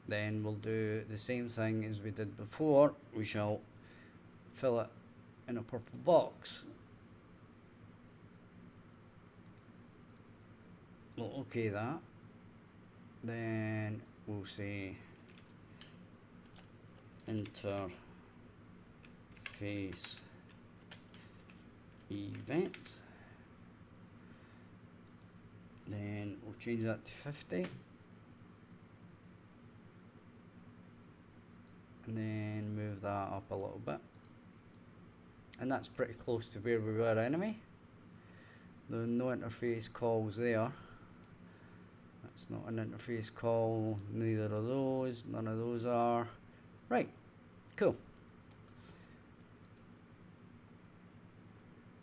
S1: Then we'll do the same thing as we did before. We shall fill it in a purple box. We'll okay that. Then we'll say interface event. Then we'll change that to 50. And then move that up a little bit. And that's pretty close to where we were anyway. There are no interface calls there. That's not an interface call, neither are those, none of those are. Right, cool.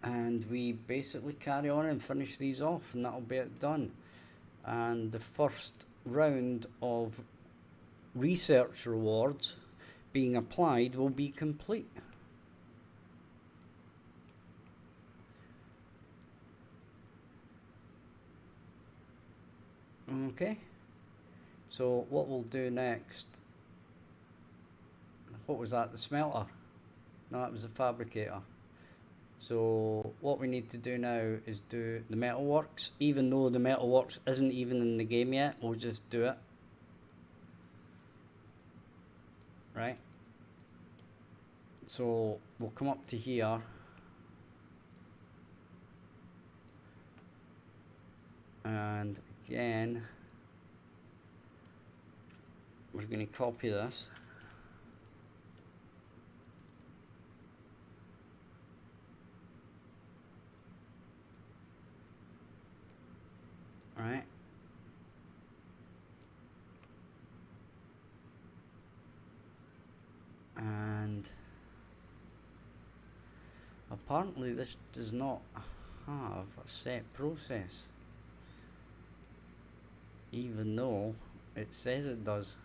S1: And we basically carry on and finish these off, and that'll be it done. And the first round of research rewards being applied will be complete. Okay, so what we'll do next, what was that, the smelter? No, it was the fabricator. So what we need to do now is do the metalworks. Even though the metalworks isn't even in the game yet, we'll just do it. Right, so we'll come up to here. And again, we're going to copy this. Right. And apparently this does not have a set process, even though it says it does.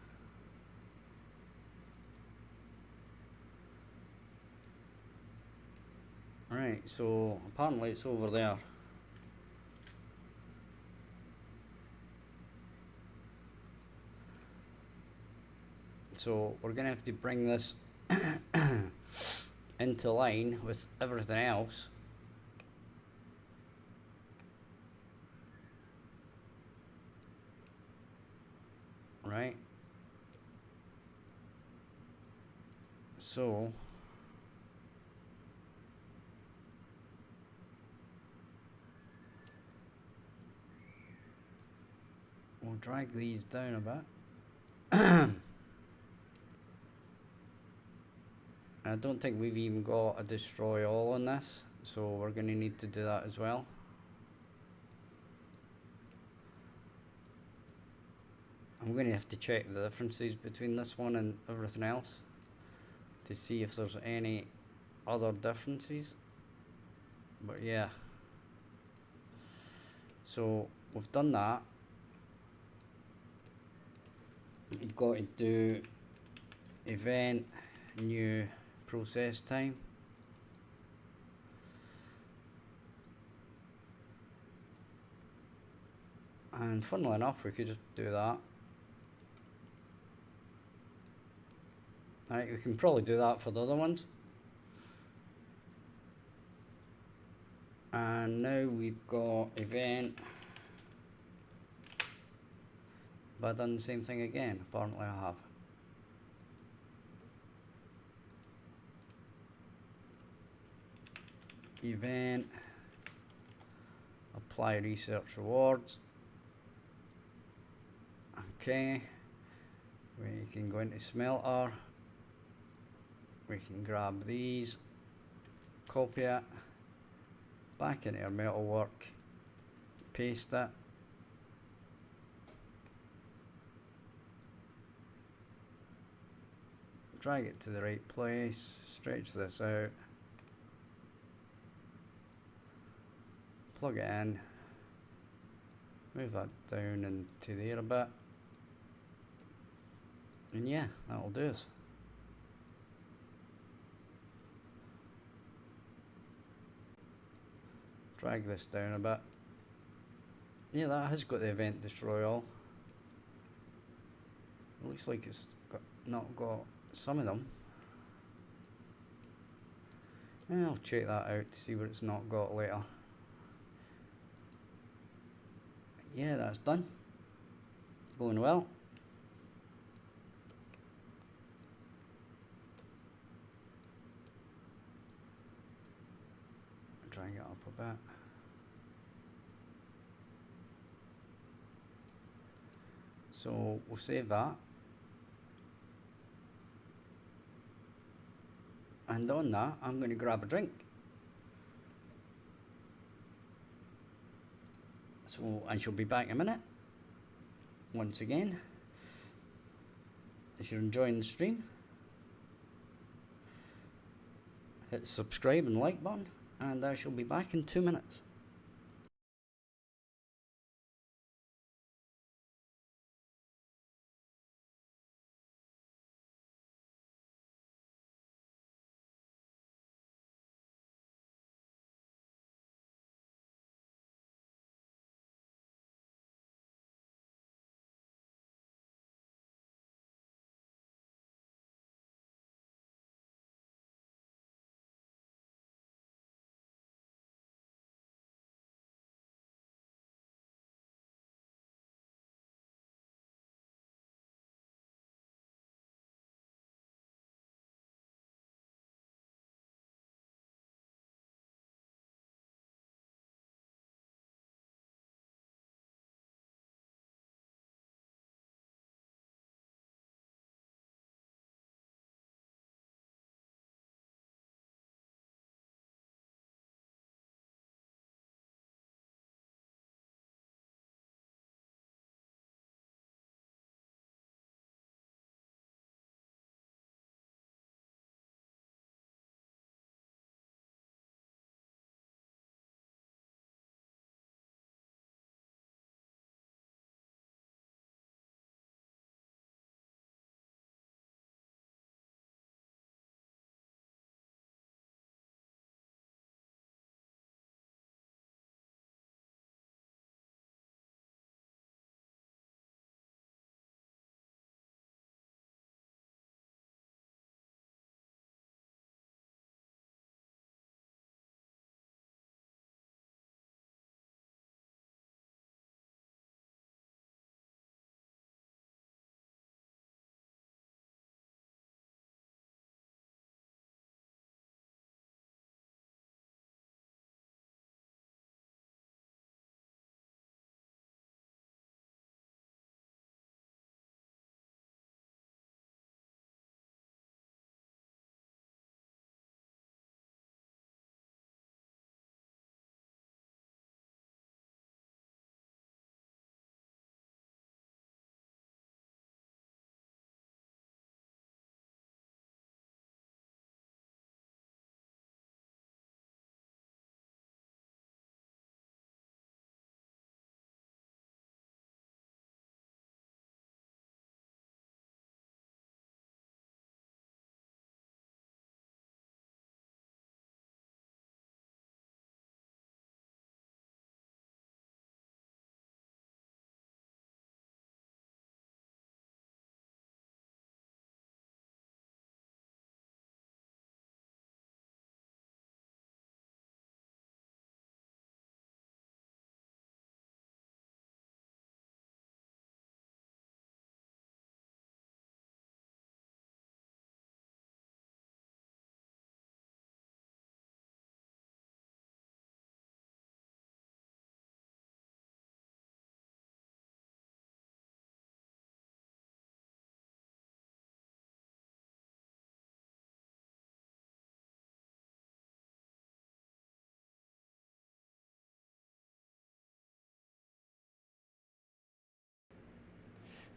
S1: Right, so apparently it's over there. So we're going to have to bring this into line with everything else. Right. So we'll drag these down a bit. I don't think we've even got a destroy all on this, so we're going to need to do that as well. I'm going to have to check the differences between this one and everything else to see if there's any other differences. But yeah, So we've done that. You've got to do event new process time. And funnily enough, we could just do that. Right, we can probably do that for the other ones. And now we've got event. But I've done the same thing again. Apparently I have. Event. Apply research rewards. Okay. We can go into smelter. We can grab these. Copy it. Back into our metalwork. Paste it. Drag it to the right place. Stretch this out. Plug it in. Move that down into there a bit. And yeah, that'll do us. Drag this down a bit. Yeah, that has got the event destroy all. It looks like it's not got some of them. Yeah, I'll check that out to see what it's not got later. Yeah, that's done. Going well. Drag it up a bit. So we'll save that. And on that, I'm going to grab a drink. So I shall be back in a minute. Once again, if you're enjoying the stream, hit subscribe and like button, and I shall be back in 2 minutes.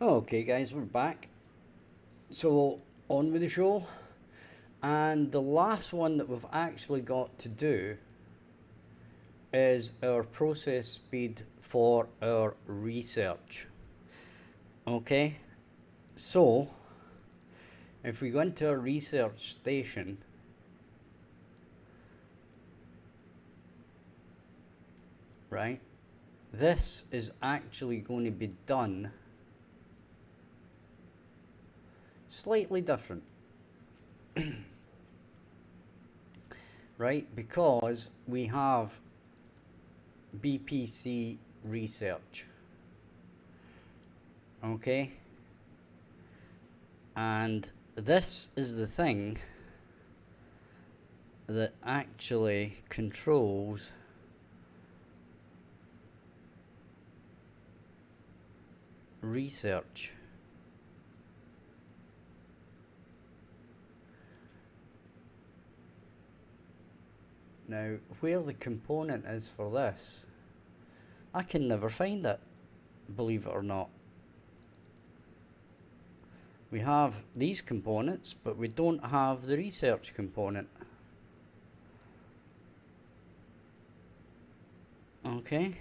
S1: Okay guys, we're back. So on with the show. And the last one that we've actually got to do is our process speed for our research. Okay, so if we go into our research station, right, this is actually going to be done slightly different. Right, because we have BPC research. Okay, and this is the thing that actually controls research. Now, where the component is for this, I can never find it, believe it or not. We have these components, but we don't have the research component. Okay.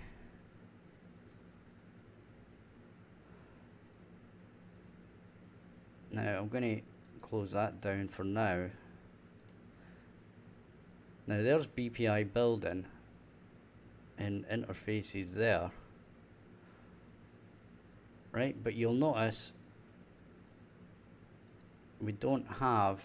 S1: Now, I'm going to close that down for now. Now, there's BPI building and interfaces there. Right, but you'll notice we don't have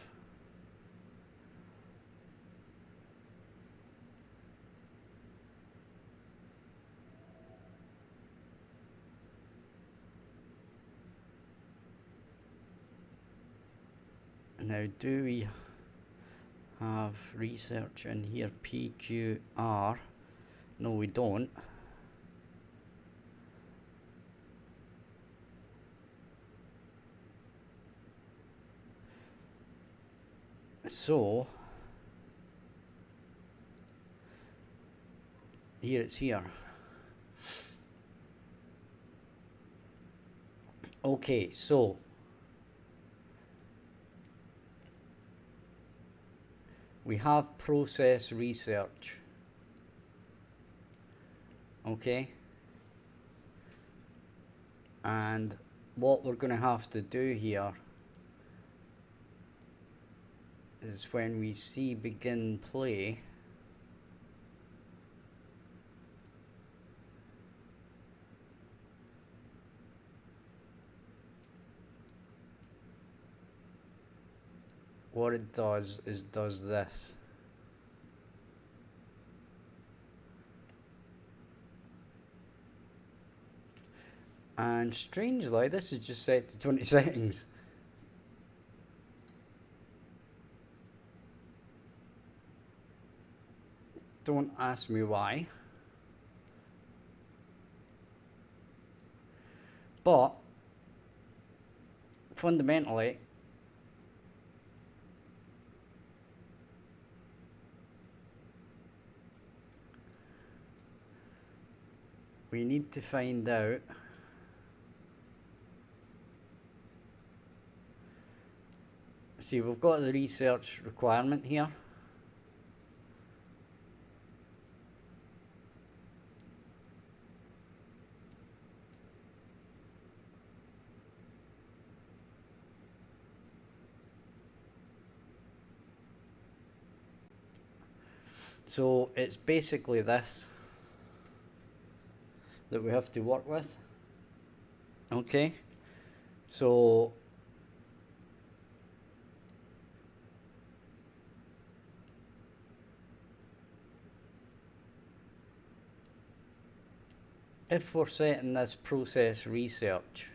S1: now, do we have research in here? PQR? No, we don't. So here it's here. Okay, so we have process research. Okay, and what we're going to have to do here is when we see begin play, what it does is does this. And strangely, this is just set to 20 seconds. Don't ask me why. But fundamentally, we need to find out see, we've got the research requirement here. So it's basically this that we have to work with. Okay, so if we're setting this process research,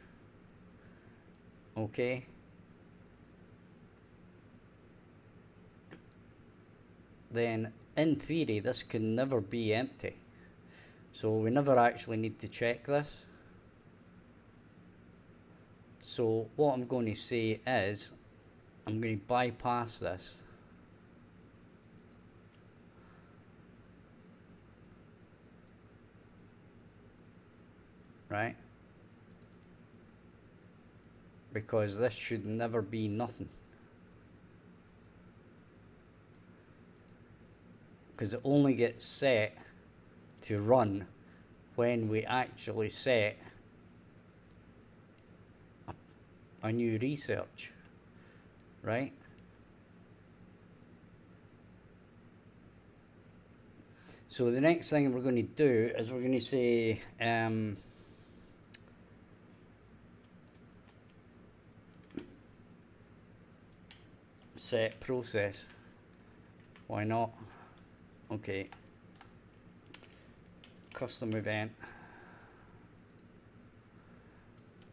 S1: okay, then in theory this can never be empty. So we never actually need to check this. So what I'm going to say is I'm going to bypass this. Right? because this should never be nothing. Because it only gets set to run when we actually set a new research, right? So the next thing we're going to do is we're going to say set process. Why not? Okay. Custom event.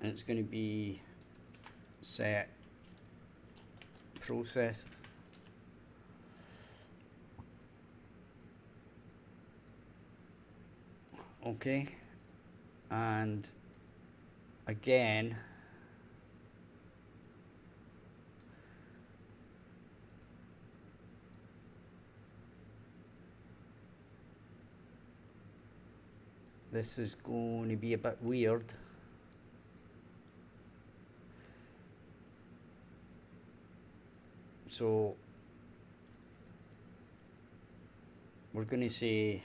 S1: And it's going to be set process. Okay. And again, this is going to be a bit weird. So we're going to say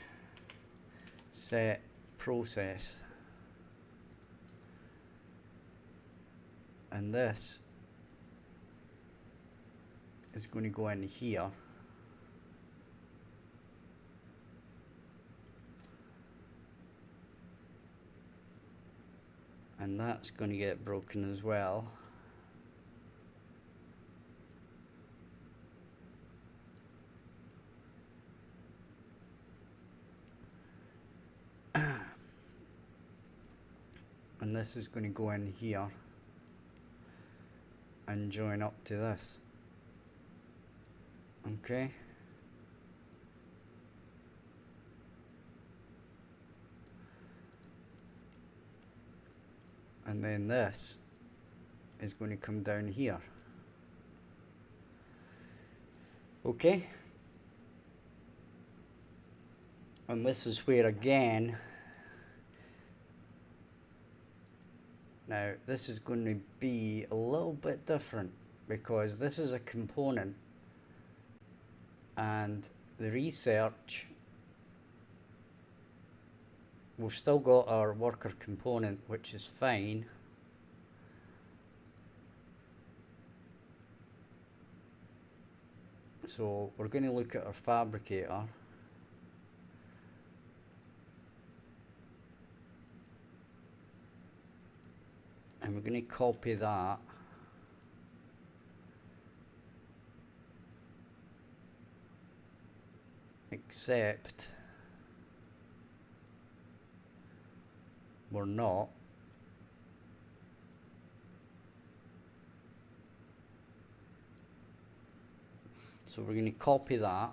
S1: set process, and this is going to go in here, and that's going to get broken as well. And this is going to go in here and join up to this. Okay. And then this is going to come down here. Okay. And this is where again, now this is going to be a little bit different because this is a component and the research, we've still got our worker component, which is fine. So we're going to look at our fabricator. And we're going to copy that. Except we're not. So we're going to copy that.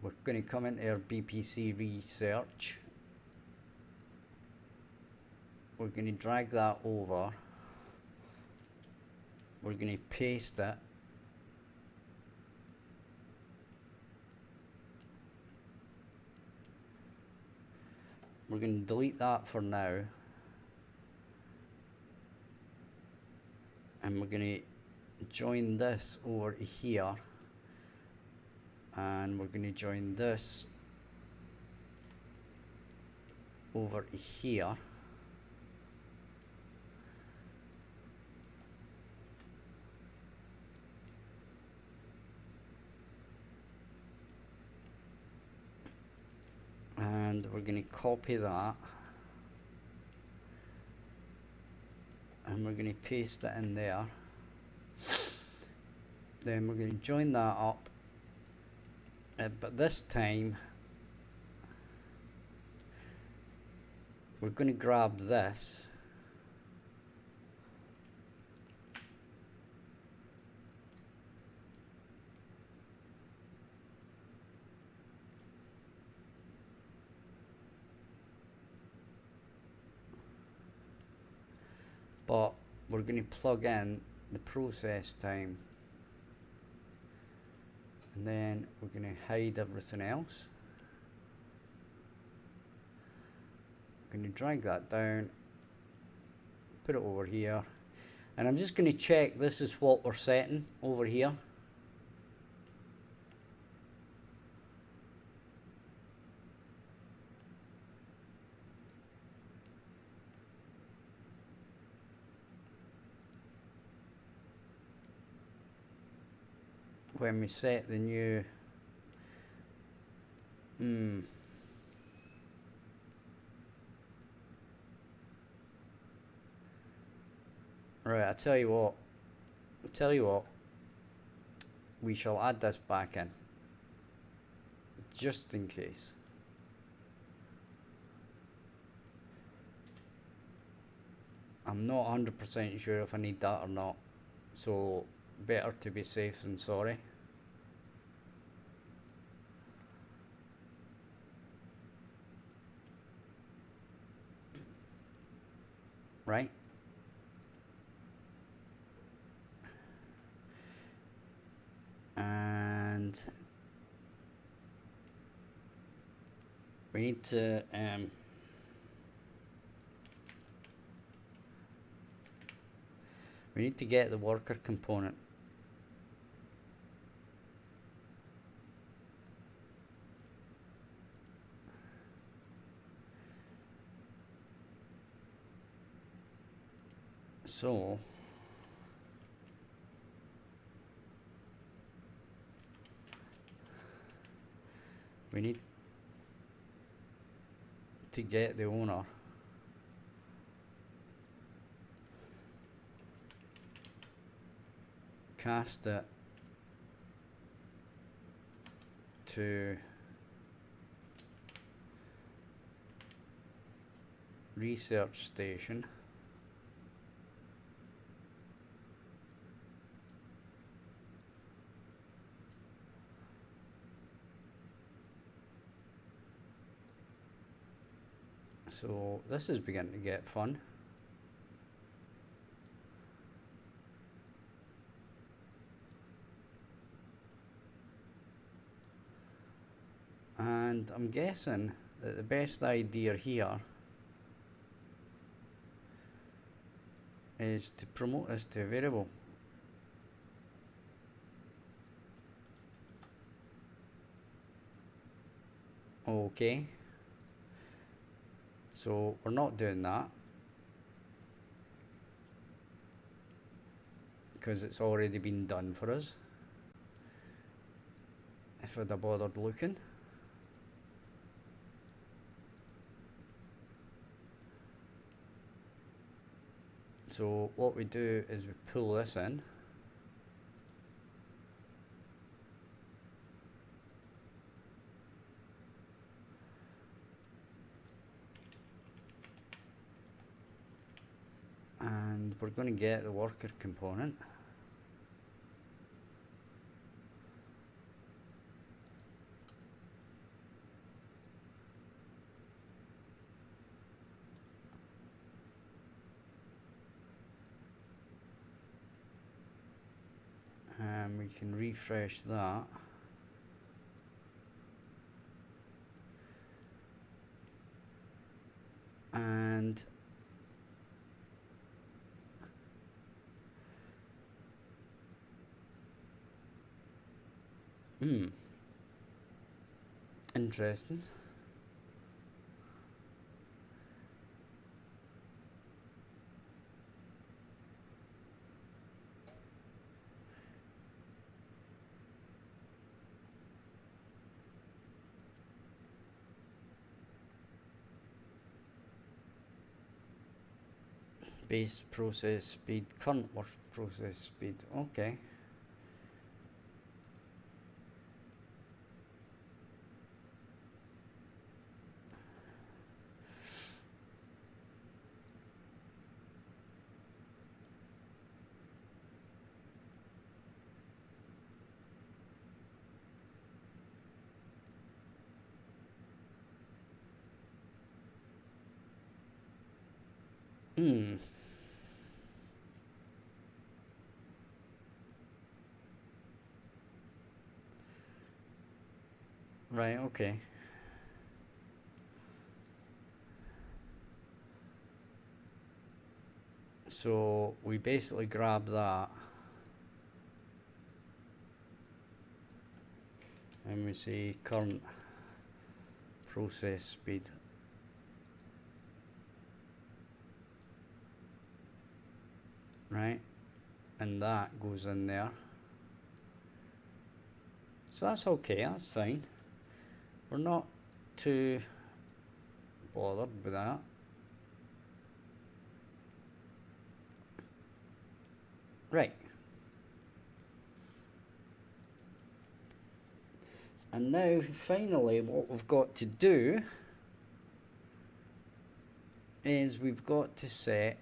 S1: We're going to come into our BPC research. We're going to drag that over. We're going to paste it. We're going to delete that for now. And we're going to join this over here. And we're going to join this over here. And we're going to copy that and we're going to paste it in there. Then we're going to join that up, but this time we're going to grab this but we're going to plug in the process time, and then we're going to hide everything else. I'm going to drag that down, put it over here. And I'm just going to check this is what we're setting over here. When we set the new right, I tell you what, we shall add this back in just in case. I'm not 100% sure if I need that or not, so better to be safe than sorry. Right? And we need to get the worker component. So we need to get the owner. Cast it to research station. So this is beginning to get fun. And I'm guessing that the best idea here is to promote this to a variable. Okay. So we're not doing that because it's already been done for us. If I'd have bothered looking. So what we do is we pull this in. And we're going to get the worker component. And we can refresh that. And interesting. Base process speed, current work process speed. Okay. Right, okay. So we basically grab that and we say current process speed. Right, and that goes in there. So that's okay, that's fine. We're not too bothered with that. Right. And now, finally, what we've got to do is we've got to set,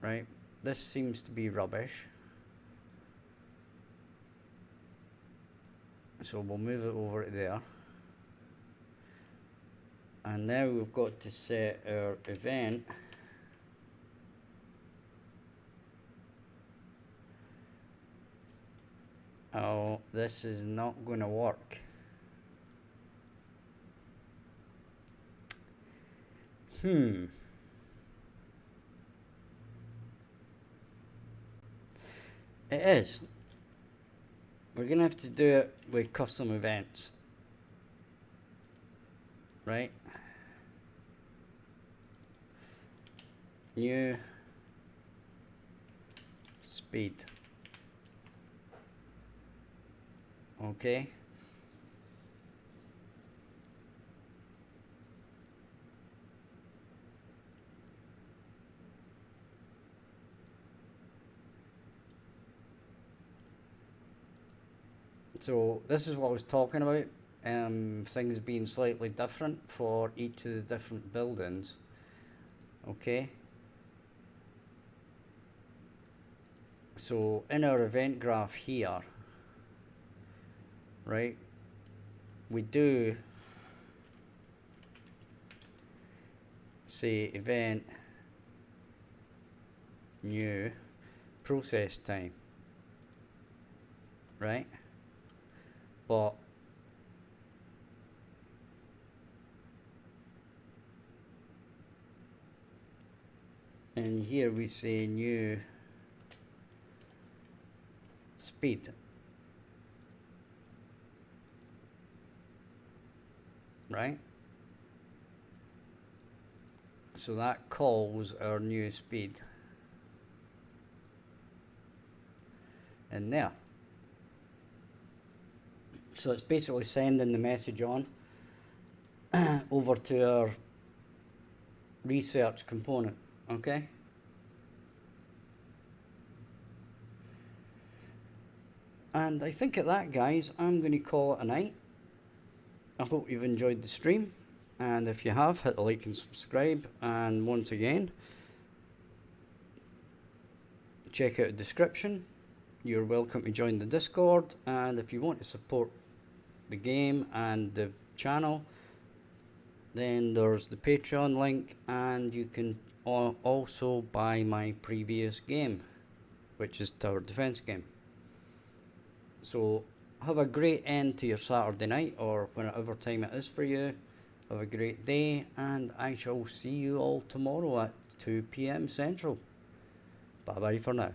S1: right, this seems to be rubbish. So we'll move it over to there. And now we've got to set our event Oh, this is not going to work. It is. We're going to have to do it with custom events. Right? New speed. Okay. So this is what I was talking about. Things being slightly different for each of the different buildings. Okay. So in our event graph here, right, we do say event new process time, right? But and here we say new speed, right? So that calls our new speed in there. So it's basically sending the message on over to our research component, okay? And I think at that, guys, I'm going to call it a night. I hope you've enjoyed the stream, and if you have, hit the like and subscribe, and once again, check out the description. You're welcome to join the Discord, and if you want to support the game and the channel, then there's the Patreon link, and you can also buy my previous game, which is Tower Defense Game. So have a great end to your Saturday night, or whenever time it is for you. Have a great day, and I shall see you all tomorrow at 2 PM Central. Bye bye for now.